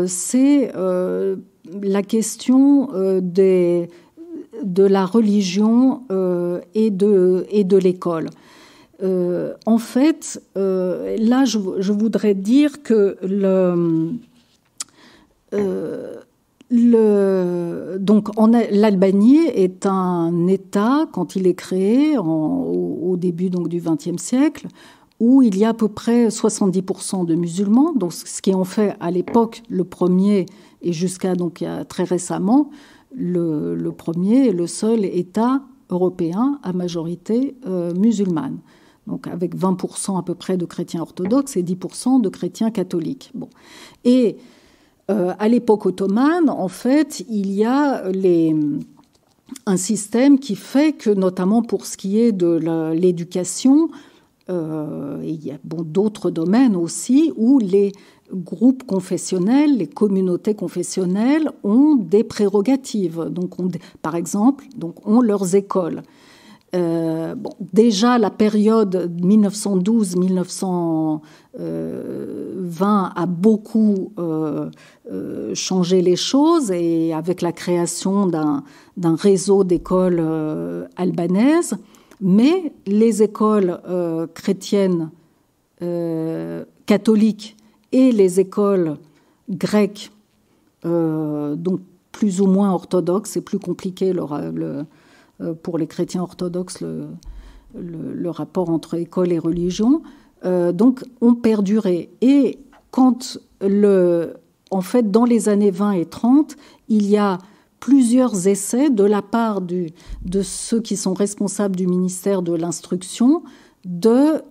c'est la question de la religion et de l'école. En fait, là, je voudrais dire que l'Albanie est un État, quand il est créé au début donc, du XXe siècle, où il y a à peu près 70% de musulmans, donc ce qui en fait à l'époque le premier et jusqu'à donc il y a très récemment le premier et le seul État européen à majorité musulmane. Donc avec 20% à peu près de chrétiens orthodoxes et 10% de chrétiens catholiques. Bon. Et à l'époque ottomane, en fait, il y a un système qui fait que, notamment pour ce qui est de l'éducation, il y a d'autres domaines aussi, où les groupes confessionnels, les communautés confessionnelles ont des prérogatives. Donc, par exemple, ont leurs écoles. Déjà, la période 1912-1920 a beaucoup changé les choses, et avec la création d'un réseau d'écoles albanaises, mais les écoles chrétiennes catholiques et les écoles grecques, donc plus ou moins orthodoxes, c'est plus compliqué pour les chrétiens orthodoxes le rapport entre école et religion, donc ont perduré. Et quand en fait, dans les années 20 et 30, il y a plusieurs essais de la part de ceux qui sont responsables du ministère de l'Instruction de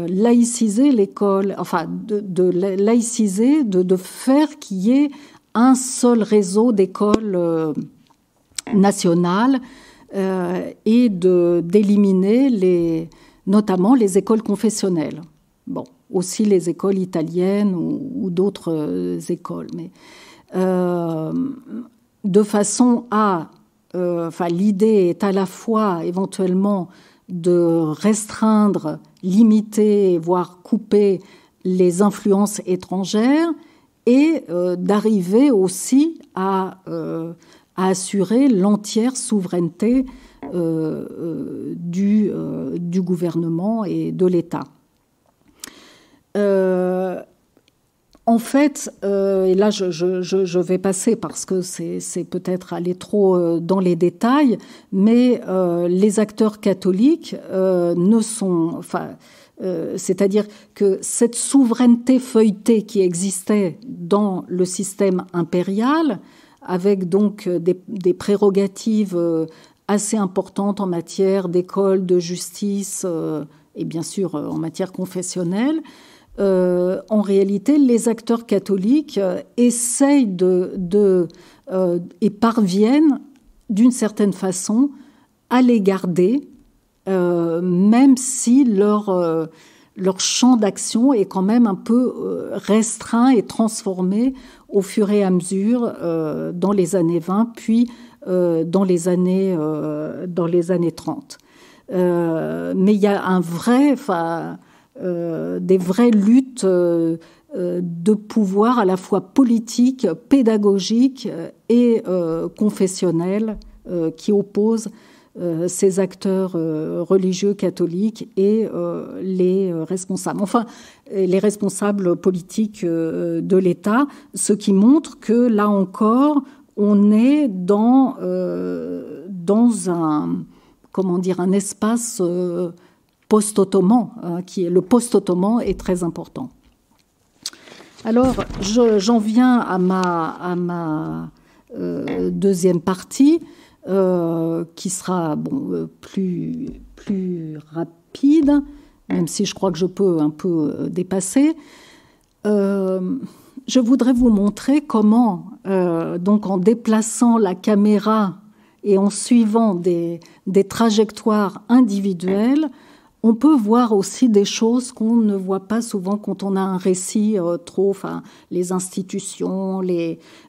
laïciser l'école, enfin de laïciser, de faire qu'il y ait un seul réseau d'écoles nationales et d'éliminer notamment les écoles confessionnelles. Bon, aussi les écoles italiennes ou d'autres écoles, mais de façon à, l'idée est à la fois éventuellement de restreindre, limiter, voire couper les influences étrangères et d'arriver aussi à assurer l'entière souveraineté du gouvernement et de l'État. En fait, et là je vais passer parce que c'est peut-être aller trop dans les détails, mais les acteurs catholiques c'est-à-dire que cette souveraineté feuilletée qui existait dans le système impérial, avec donc des prérogatives assez importantes en matière d'école, de justice et bien sûr en matière confessionnelle, en réalité, les acteurs catholiques essayent et parviennent d'une certaine façon à les garder, même si leur champ d'action est quand même un peu restreint et transformé au fur et à mesure dans les années 20, puis dans les années 30. Mais il y a des vraies luttes de pouvoir à la fois politique, pédagogique et confessionnel qui oppose ces acteurs religieux catholiques et les responsables. Enfin, les responsables politiques de l'État, ce qui montre que, là encore, on est dans un espace post-ottoman, qui est le post-ottoman est très important. Alors, j'en viens à ma deuxième partie, qui sera plus rapide, même si je crois que je peux un peu dépasser. Je voudrais vous montrer comment, donc en déplaçant la caméra et en suivant des trajectoires individuelles, on peut voir aussi des choses qu'on ne voit pas souvent quand on a un récit les institutions,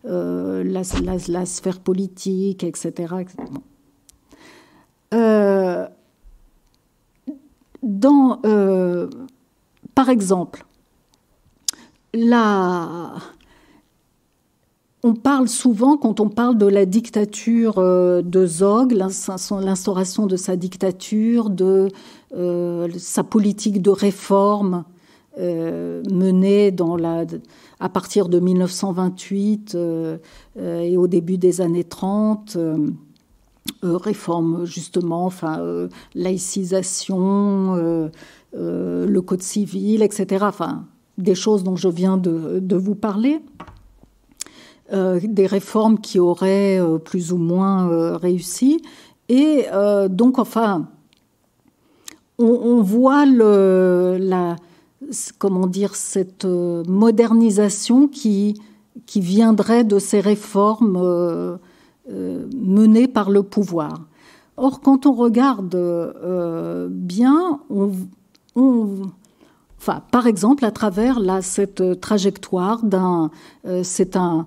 la sphère politique, etc. Par exemple, on parle souvent, quand on parle de la dictature de Zog, l'instauration de sa dictature, de sa politique de réforme menée à partir de 1928 et au début des années 30, réforme justement, laïcisation, le code civil, etc. Enfin, des choses dont je viens de vous parler. Des réformes qui auraient plus ou moins réussi. Et donc, on voit cette modernisation qui viendrait de ces réformes menées par le pouvoir. Or, quand on regarde bien, par exemple, à travers cette trajectoire c'est un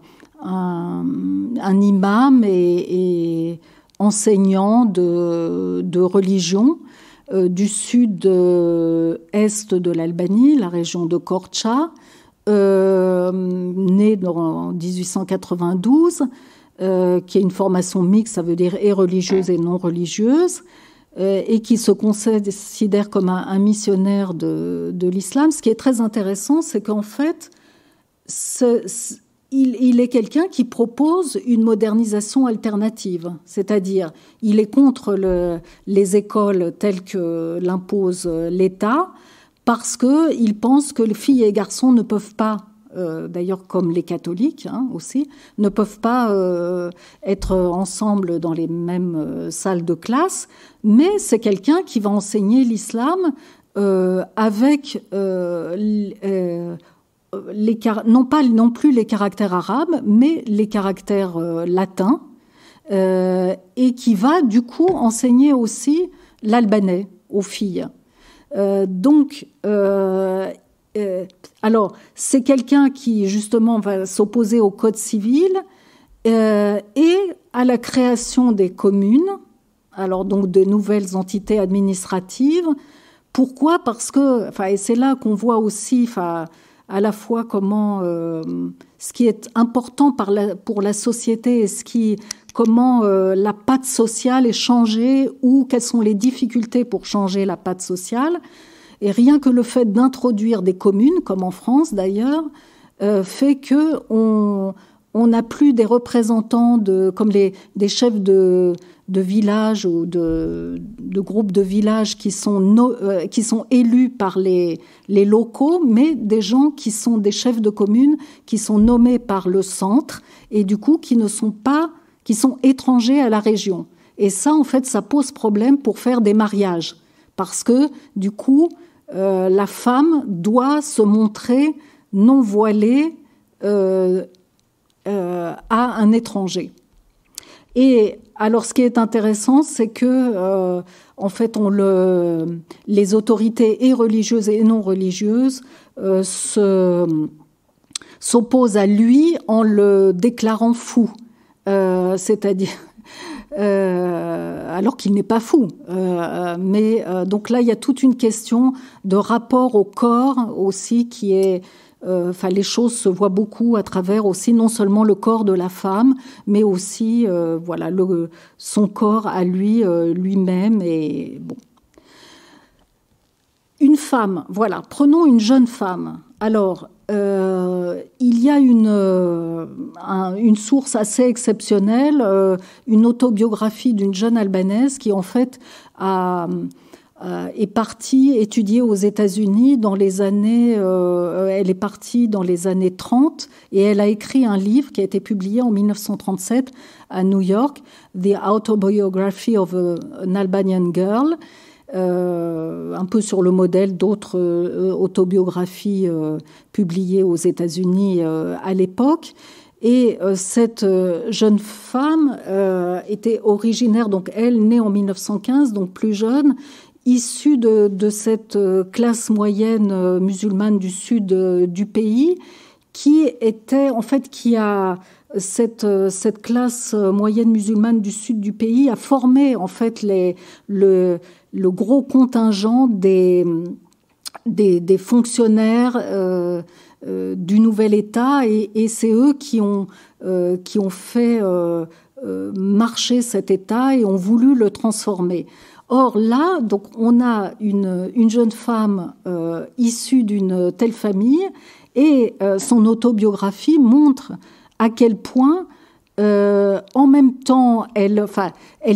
imam et enseignant de religion du sud-est de l'Albanie, la région de Korça, né en 1892, qui a une formation mixte, ça veut dire et religieuse et non religieuse, et qui se considère comme un missionnaire de l'islam. Ce qui est très intéressant, c'est qu'en fait, il est quelqu'un qui propose une modernisation alternative, c'est-à-dire il est contre les écoles telles que l'impose l'État, parce qu'il pense que les filles et garçons ne peuvent pas, d'ailleurs comme les catholiques aussi, ne peuvent pas être ensemble dans les mêmes salles de classe, mais c'est quelqu'un qui va enseigner l'islam avec non plus les caractères arabes, mais les caractères latins, et qui va du coup enseigner aussi l'albanais aux filles. Alors, c'est quelqu'un qui justement va s'opposer au code civil et à la création des communes, alors donc de nouvelles entités administratives. Pourquoi ? Parce que, et c'est là qu'on voit aussi, à la fois comment ce qui est important pour la société et comment la pâte sociale est changée ou quelles sont les difficultés pour changer la pâte sociale. Et rien que le fait d'introduire des communes, comme en France d'ailleurs, fait qu'on n'a plus des représentants comme des chefs de villages ou de groupes de villages qui sont élus par les locaux, mais des gens qui sont des chefs de communes qui sont nommés par le centre et du coup qui sont étrangers à la région. Et ça, en fait, ça pose problème pour faire des mariages parce que du coup, la femme doit se montrer non voilée à un étranger. Et alors, ce qui est intéressant, c'est que, en fait, les autorités et religieuses et non religieuses s'opposent à lui en le déclarant fou, c'est-à-dire alors qu'il n'est pas fou. Donc là, il y a toute une question de rapport au corps aussi qui est les choses se voient beaucoup à travers aussi non seulement le corps de la femme, mais aussi son corps à lui, lui-même. Et bon. Une femme, voilà, prenons une jeune femme. Alors, il y a une source assez exceptionnelle, une autobiographie d'une jeune Albanaise qui, en fait, est partie étudier aux États-Unis dans les années... elle est partie dans les années 30 et elle a écrit un livre qui a été publié en 1937 à New York, The Autobiography of an Albanian Girl, un peu sur le modèle d'autres autobiographies publiées aux États-Unis à l'époque. Et cette jeune femme était originaire, donc elle, née en 1915, donc plus jeune, issue de cette classe moyenne musulmane du sud du pays, qui était, en fait, qui a... Cette classe moyenne musulmane du sud du pays a formé, en fait, le gros contingent des fonctionnaires du nouvel État, et c'est eux qui ont fait marcher cet État et ont voulu le transformer. Or là, donc, on a une jeune femme issue d'une telle famille, et son autobiographie montre à quel point, en même temps, elle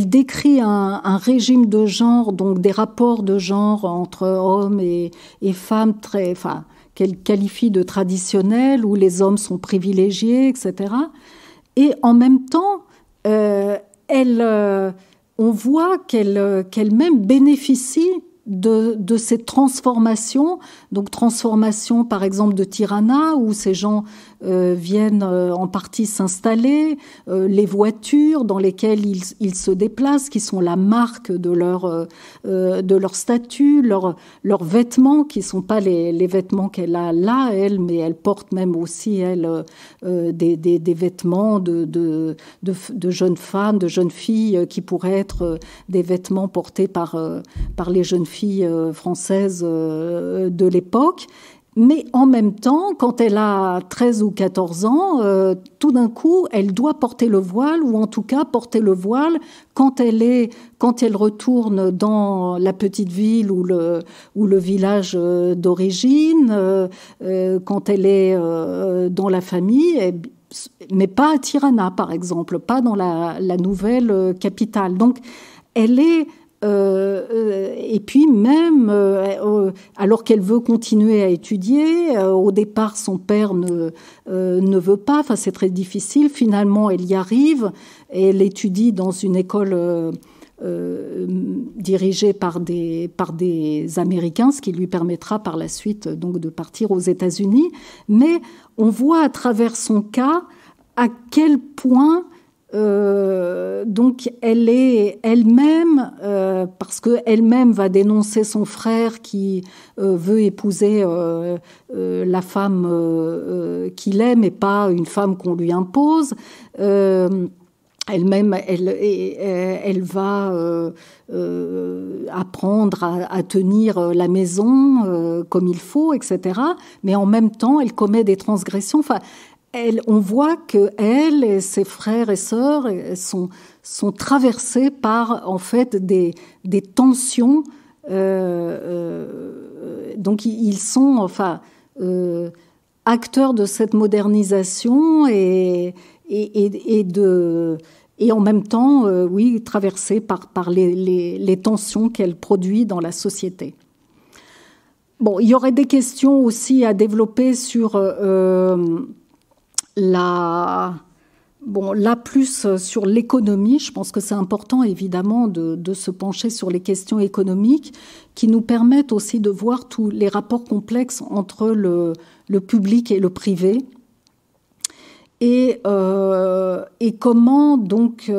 décrit un régime de genre, donc des rapports de genre entre hommes et femmes qu'elle qualifie de traditionnels, où les hommes sont privilégiés, etc. Et en même temps, on voit qu'elle-même bénéficie de ces transformations, donc transformation par exemple de Tirana, où ces gens viennent en partie s'installer, les voitures dans lesquelles ils se déplacent, qui sont la marque de leur statut, leurs vêtements, qui sont pas les vêtements qu'elle a là, elle, mais elle porte même aussi, elle, des vêtements de jeunes femmes, de jeunes filles, qui pourraient être des vêtements portés par les jeunes filles françaises de l'époque. Mais en même temps, quand elle a 13 ou 14 ans, tout d'un coup, elle doit porter le voile, ou en tout cas porter le voile quand elle retourne dans la petite ville ou le village d'origine, quand elle est dans la famille, mais pas à Tirana, par exemple, pas dans la nouvelle capitale. Donc, elle est... et puis même, alors qu'elle veut continuer à étudier, au départ son père ne veut pas, enfin c'est très difficile, finalement elle y arrive, et elle étudie dans une école dirigée par des Américains, ce qui lui permettra par la suite donc de partir aux États-Unis. Mais on voit à travers son cas à quel point donc elle est elle-même, parce que elle-même va dénoncer son frère qui veut épouser la femme qu'il aime et pas une femme qu'on lui impose. Elle-même, elle va apprendre à tenir la maison comme il faut, etc. Mais en même temps, elle commet des transgressions. Enfin, on voit qu'elle et ses frères et sœurs sont traversés par, en fait, des tensions. Donc, ils sont, enfin, acteurs de cette modernisation et en même temps, oui, traversés par les tensions qu'elle produit dans la société. Bon, il y aurait des questions aussi à développer sur là plus sur l'économie. Je pense que c'est important, évidemment, de se pencher sur les questions économiques qui nous permettent aussi de voir tous les rapports complexes entre le public et le privé. Et comment donc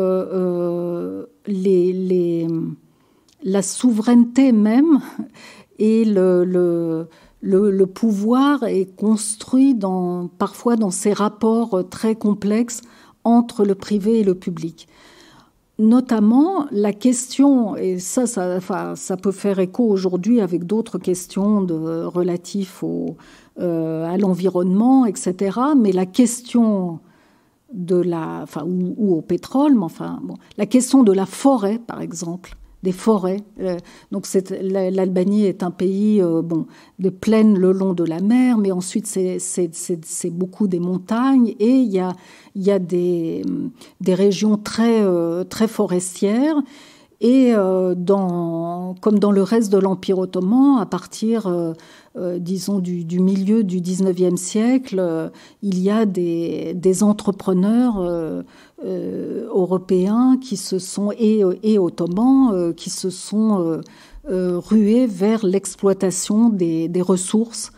la souveraineté même et le pouvoir est construit parfois dans ces rapports très complexes entre le privé et le public. Notamment la question, et ça peut faire écho aujourd'hui avec d'autres questions relatives à l'environnement, etc. Mais la question ou au pétrole, mais enfin, bon, la question de la forêt, par exemple, des forêts. Donc l'Albanie est un pays de plaines le long de la mer, mais ensuite c'est beaucoup des montagnes et il y a des régions très très forestières. Et comme dans le reste de l'Empire ottoman, à partir, disons, du milieu du XIXe siècle, il y a des entrepreneurs européens qui se sont, et ottomans, qui se sont rués vers l'exploitation des ressources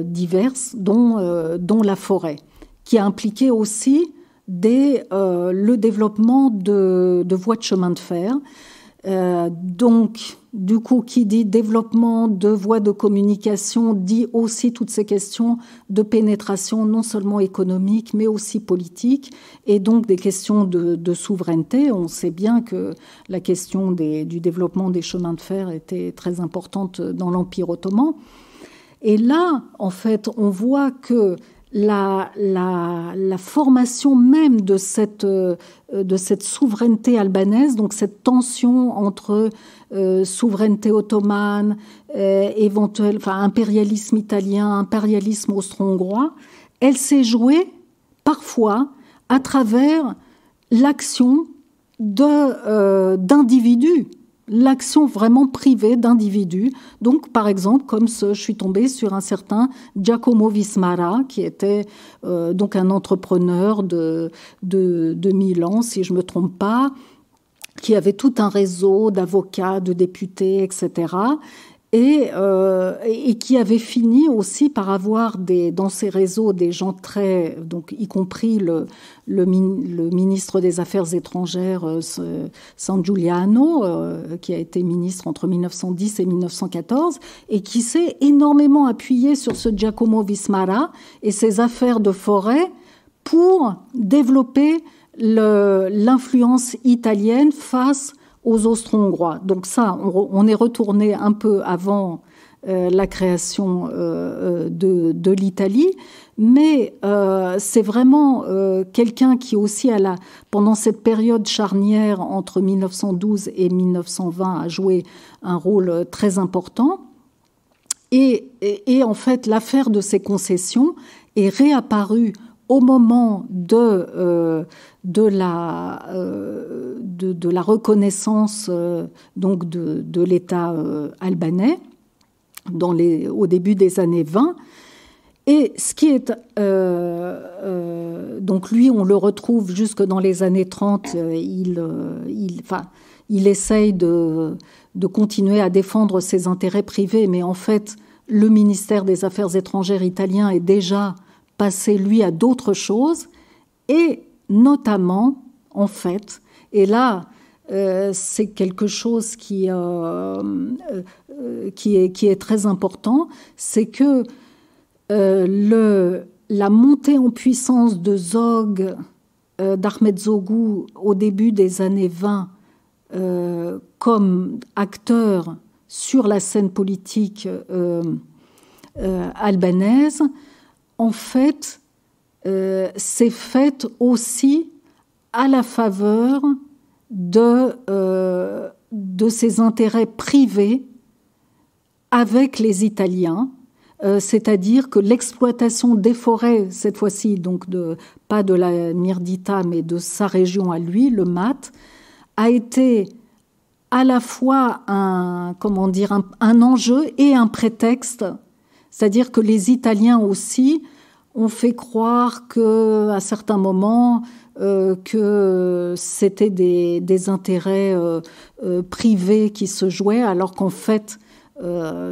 diverses, dont la forêt, qui a impliqué aussi le développement de voies de chemin de fer. Donc, du coup, qui dit développement de voies de communication dit aussi toutes ces questions de pénétration, non seulement économique, mais aussi politique, et donc des questions de souveraineté. On sait bien que la question du développement des chemins de fer était très importante dans l'Empire ottoman. Et là, en fait, on voit que la formation même de cette souveraineté albanaise, donc cette tension entre souveraineté ottomane, impérialisme italien, impérialisme austro-hongrois, elle s'est jouée parfois à travers l'action d'individus, l'action vraiment privée d'individus. Donc, par exemple, je suis tombée sur un certain Giacomo Vismara, qui était donc un entrepreneur de Milan, si je ne me trompe pas, qui avait tout un réseau d'avocats, de députés, etc., et qui avait fini aussi par avoir dans ces réseaux des gens donc y compris le ministre des Affaires étrangères San Giuliano, qui a été ministre entre 1910 et 1914, et qui s'est énormément appuyé sur ce Giacomo Vismara et ses affaires de forêt pour développer l'influence italienne face aux Austro-Hongrois. Donc ça, on est retourné un peu avant la création de l'Italie, mais c'est vraiment quelqu'un qui aussi, pendant cette période charnière entre 1912 et 1920, a joué un rôle très important. Et en fait, l'affaire de ces concessions est réapparue au moment de la reconnaissance donc de l'État albanais au début des années 20. Et ce qui est donc lui, on le retrouve jusque dans les années 30. Il essaye de continuer à défendre ses intérêts privés, mais en fait, le ministère des Affaires étrangères italien est déjà passé, lui, à d'autres choses, et notamment, en fait, et là, c'est quelque chose qui est très important, c'est que la montée en puissance de Zog, d'Ahmet Zogu, au début des années 20, comme acteur sur la scène politique albanaise, en fait, c'est faite aussi à la faveur de ses intérêts privés avec les Italiens, c'est-à-dire que l'exploitation des forêts, cette fois-ci, donc pas de la Mirdita, mais de sa région à lui, le Mat, a été à la fois un enjeu et un prétexte. C'est-à-dire que les Italiens aussi ont fait croire qu'à certains moments, que c'était des intérêts privés qui se jouaient, alors qu'en fait,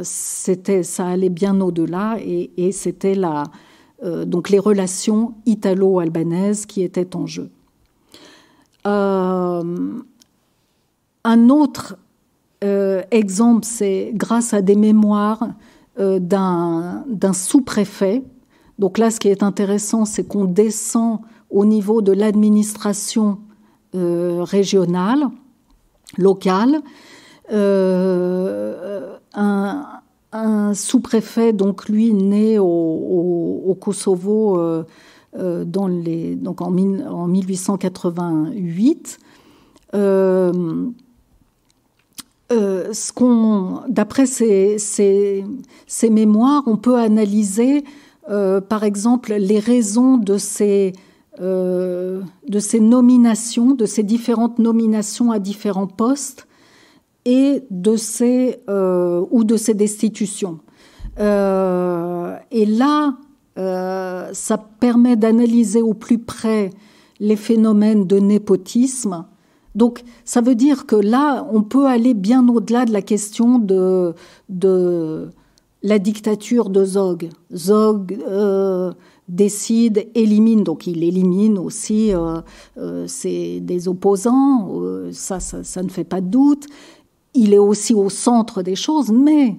ça allait bien au-delà et c'était donc les relations italo-albanaises qui étaient en jeu. Un autre exemple, c'est grâce à des mémoires d'un sous-préfet. Donc là, ce qui est intéressant, c'est qu'on descend au niveau de l'administration régionale, locale. Un un sous-préfet, donc lui né au Kosovo donc en 1888. D'après ces mémoires, on peut analyser, par exemple, les raisons de ces nominations, de ces différentes nominations à différents postes et de ces destitutions. Et là, ça permet d'analyser au plus près les phénomènes de népotisme. Donc, ça veut dire que là, on peut aller bien au-delà de la question de la dictature de Zog. Zog décide, élimine, donc il élimine aussi des opposants, ça ne fait pas de doute. Il est aussi au centre des choses, mais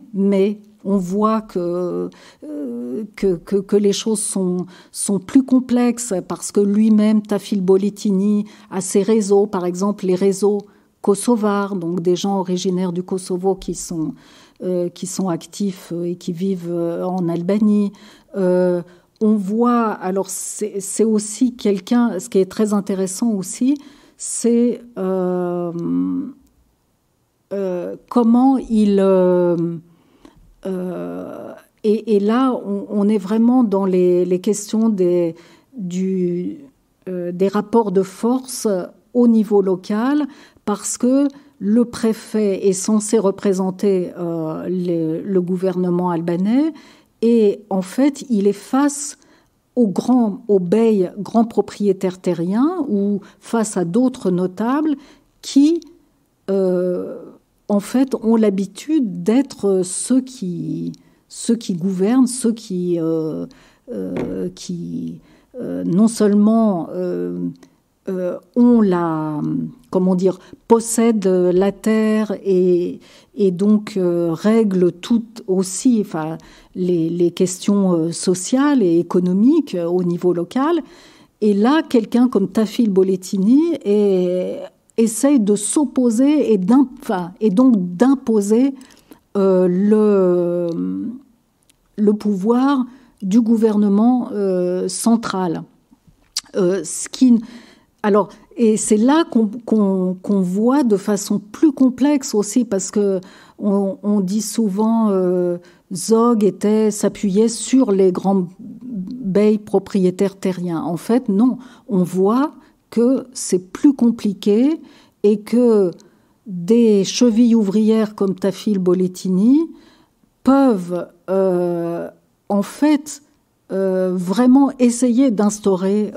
on voit que les choses sont plus complexes parce que lui-même, Tafil Boletini, a ses réseaux, par exemple les réseaux kosovars, donc des gens originaires du Kosovo qui sont actifs et qui vivent en Albanie. On voit, alors c'est aussi quelqu'un, ce qui est très intéressant aussi, c'est comment il... et là, on est vraiment dans les questions des rapports de force au niveau local, parce que le préfet est censé représenter le gouvernement albanais, et en fait, il est face aux beys grands propriétaires terriens ou face à d'autres notables qui en fait, ont l'habitude d'être ceux qui gouvernent, ceux qui non seulement possèdent la terre et donc règlent toutes aussi, les questions sociales et économiques au niveau local. Et là, quelqu'un comme Tafil Boletini essaye de s'opposer et donc d'imposer le pouvoir du gouvernement central. Et c'est là qu'on voit de façon plus complexe aussi, parce que on dit souvent Zog s'appuyait sur les grands beys propriétaires terriens. En fait, non, on voit que c'est plus compliqué et que des chevilles ouvrières comme Tafil Boletini peuvent en fait vraiment essayer d'instaurer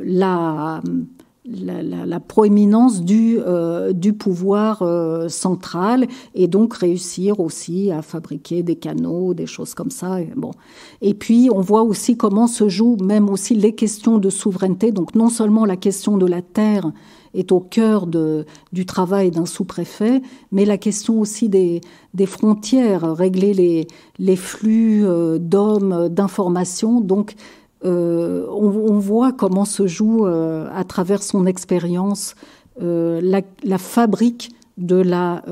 la proéminence du pouvoir central, et donc réussir aussi à fabriquer des canaux, des choses comme ça. Bon. Et puis, on voit aussi comment se jouent même aussi les questions de souveraineté. Donc, non seulement la question de la terre est au cœur du travail d'un sous-préfet, mais la question aussi des frontières, régler les flux d'hommes, d'informations. Donc, on voit comment se joue à travers son expérience la fabrique de la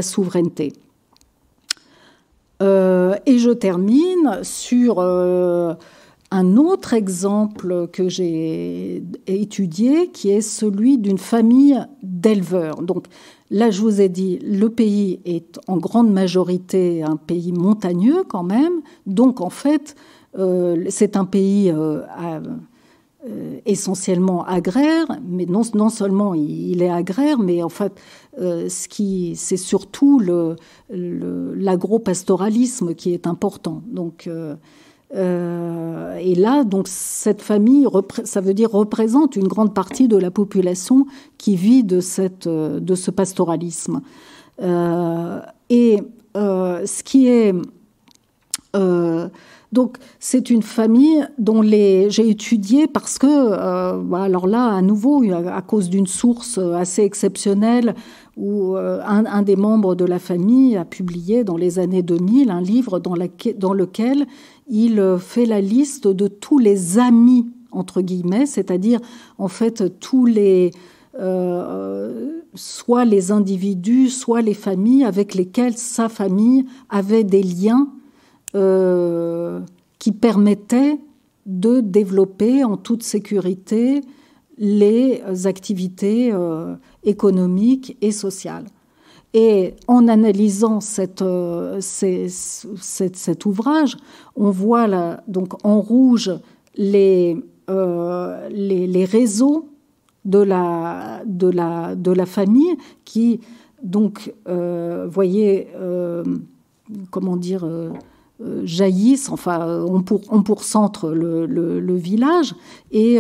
souveraineté. Et je termine sur un autre exemple que j'ai étudié, qui est celui d'une famille d'éleveurs. Donc là, je vous ai dit, le pays est en grande majorité un pays montagneux quand même. Donc en fait, c'est un pays essentiellement agraire, mais non seulement il est agraire, mais en fait, c'est surtout l'agropastoralisme qui est important. Donc, et là, donc cette famille, ça veut dire représente une grande partie de la population qui vit de ce pastoralisme. Ce qui est donc, c'est une famille dont j'ai étudié parce que, alors là, à nouveau, à cause d'une source assez exceptionnelle, où un des membres de la famille a publié dans les années 2000 un livre dans lequel il fait la liste de tous les amis, entre guillemets, c'est-à-dire, en fait, tous les soit les individus, soit les familles avec lesquelles sa famille avait des liens qui permettaient de développer en toute sécurité les activités économiques et sociales. Et en analysant cet ouvrage, on voit là, donc en rouge les réseaux de la famille qui, donc, voyez, comment dire, jaillissent, enfin, ont pour centre le village et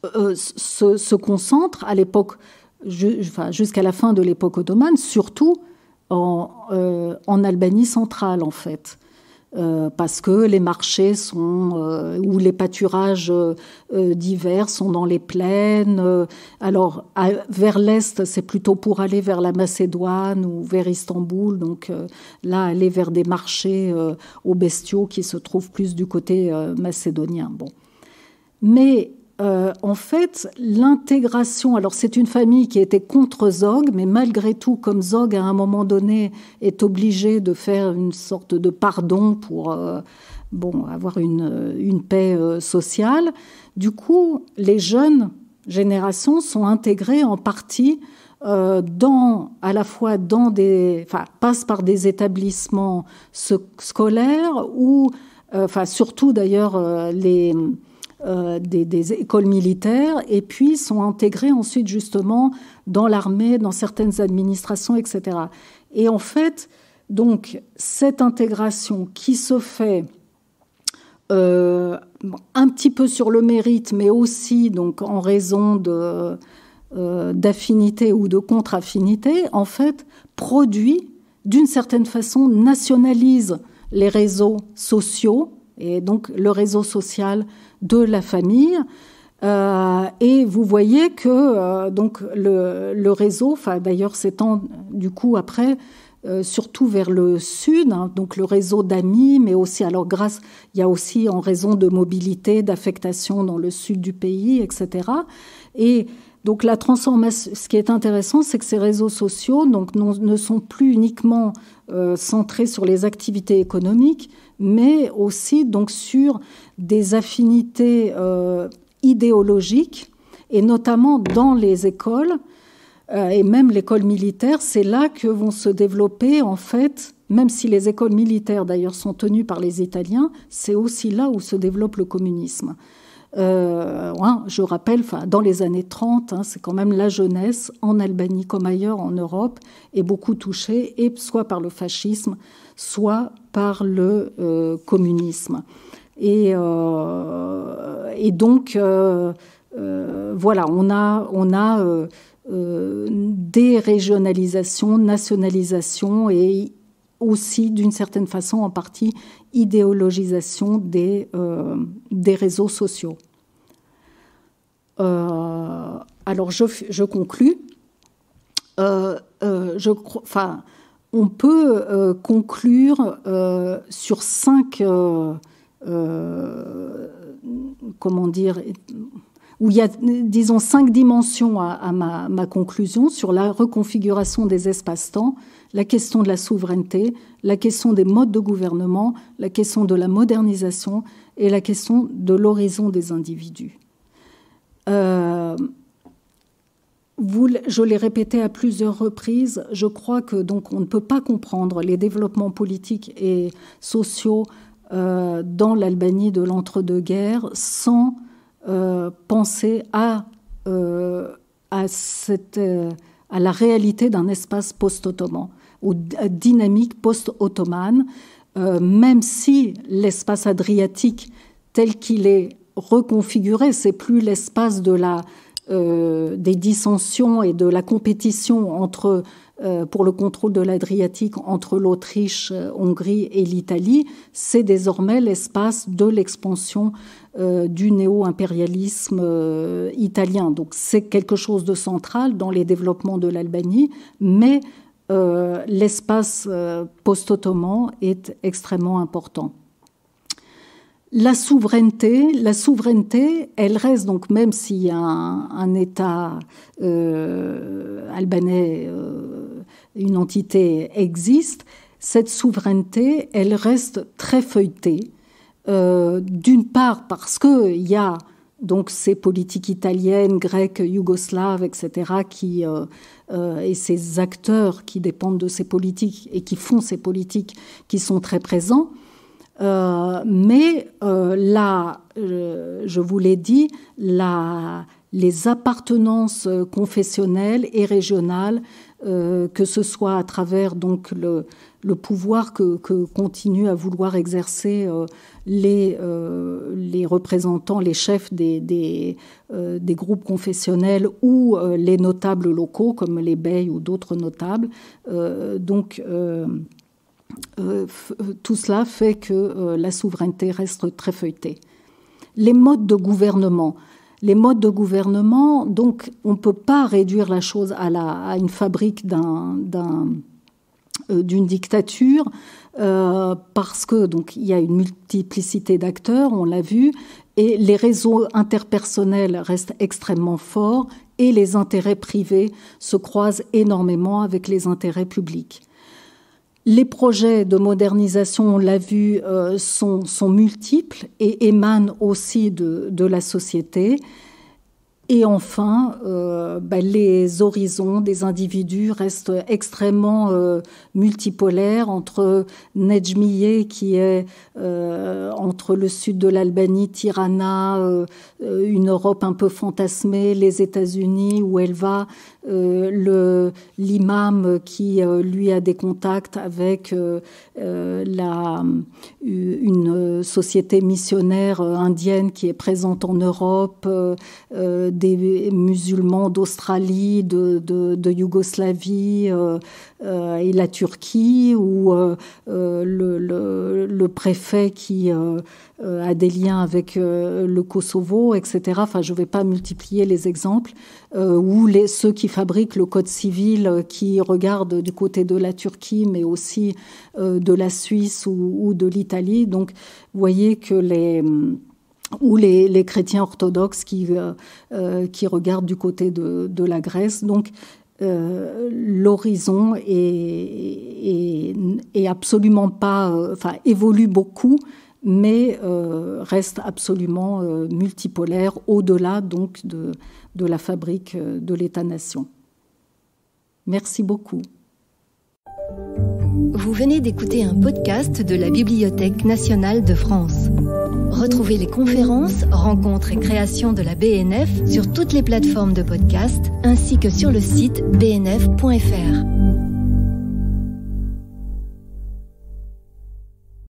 se concentrent à l'époque, jusqu'à la fin de l'époque ottomane, surtout en Albanie centrale, en fait. Parce que les marchés sont, ou les pâturages divers sont dans les plaines. Alors, vers l'est, c'est plutôt pour aller vers la Macédoine ou vers Istanbul. Donc là, aller vers des marchés aux bestiaux qui se trouvent plus du côté macédonien. Bon. Mais en fait, l'intégration, alors c'est une famille qui était contre Zog, mais malgré tout, comme Zog, à un moment donné, est obligé de faire une sorte de pardon pour avoir une paix sociale, du coup, les jeunes générations sont intégrées en partie à la fois passent par des établissements scolaires ou, surtout d'ailleurs, des écoles militaires, et puis sont intégrés ensuite justement dans l'armée, dans certaines administrations, etc. Et en fait, donc, cette intégration qui se fait un petit peu sur le mérite, mais aussi donc, en raison d'affinité ou de contre-affinité, en fait, produit, d'une certaine façon, nationalise les réseaux sociaux, et donc le réseau social de la famille. Et vous voyez que donc le réseau, d'ailleurs s'étend du coup après surtout vers le sud, hein, donc le réseau d'amis, mais aussi il y a aussi en raison de mobilité, d'affectation dans le sud du pays, etc. Et donc la transformation, ce qui est intéressant, c'est que ces réseaux sociaux donc, ne sont plus uniquement centrés sur les activités économiques, mais aussi donc, sur des affinités idéologiques, et notamment dans les écoles, et même l'école militaire, c'est là que vont se développer, en fait, même si les écoles militaires d'ailleurs sont tenues par les Italiens, c'est aussi là où se développe le communisme. Je rappelle, dans les années 30, c'est quand même la jeunesse, en Albanie comme ailleurs en Europe, est beaucoup touchée, et soit par le fascisme, soit par le communisme. Et donc, voilà, on a dérégionalisation, nationalisation et aussi, d'une certaine façon, en partie, idéologisation des réseaux sociaux. Alors, je conclus. On peut conclure sur 5, où il y a, disons, 5 dimensions à ma conclusion sur la reconfiguration des espaces-temps, la question de la souveraineté, la question des modes de gouvernement, la question de la modernisation et la question de l'horizon des individus. Je l'ai répété à plusieurs reprises, je crois que donc on ne peut pas comprendre les développements politiques et sociaux dans l'Albanie de l'entre-deux-guerres sans penser à la réalité d'un espace post-ottoman ou dynamique post-ottomane, même si l'espace adriatique tel qu'il est reconfiguré, c'est plus l'espace des dissensions et de la compétition pour le contrôle de l'Adriatique entre l'Autriche, Hongrie et l'Italie, c'est désormais l'espace de l'expansion du néo-impérialisme italien. Donc c'est quelque chose de central dans les développements de l'Albanie, mais l'espace post-ottoman est extrêmement important. La souveraineté, elle reste donc, même si un État albanais, une entité existe, cette souveraineté, elle reste très feuilletée. D'une part parce qu'il y a donc ces politiques italiennes, grecques, yougoslaves, etc., et ces acteurs qui dépendent de ces politiques et qui font ces politiques qui sont très présents. Mais là, je vous l'ai dit, les appartenances confessionnelles et régionales, que ce soit à travers donc le pouvoir que continuent à vouloir exercer les représentants, les chefs des groupes confessionnels ou les notables locaux comme les beys ou d'autres notables. Tout cela fait que la souveraineté reste très feuilletée. Les modes de gouvernement, donc on ne peut pas réduire la chose à une fabrique d'une dictature parce que donc il y a une multiplicité d'acteurs, on l'a vu, et les réseaux interpersonnels restent extrêmement forts et les intérêts privés se croisent énormément avec les intérêts publics. Les projets de modernisation, on l'a vu, sont multiples et émanent aussi de la société. Et enfin, les horizons des individus restent extrêmement multipolaires entre Nedjmiye, qui est entre le sud de l'Albanie, Tirana, une Europe un peu fantasmée, les États-Unis où elle va, l'imam qui lui a des contacts avec une société missionnaire indienne qui est présente en Europe, des musulmans d'Australie, de Yougoslavie et la Turquie, ou le préfet qui a des liens avec le Kosovo, etc. Enfin, je ne vais pas multiplier les exemples, ou ceux qui fabriquent le code civil, qui regardent du côté de la Turquie, mais aussi de la Suisse ou de l'Italie. Donc, vous voyez que les chrétiens orthodoxes qui regardent du côté de la Grèce. Donc, l'horizon est absolument pas, évolue beaucoup, mais reste absolument multipolaire au-delà donc de la fabrique de l'État-nation. Merci beaucoup. Vous venez d'écouter un podcast de la Bibliothèque nationale de France. Retrouvez les conférences, rencontres et créations de la BNF sur toutes les plateformes de podcast ainsi que sur le site bnf.fr.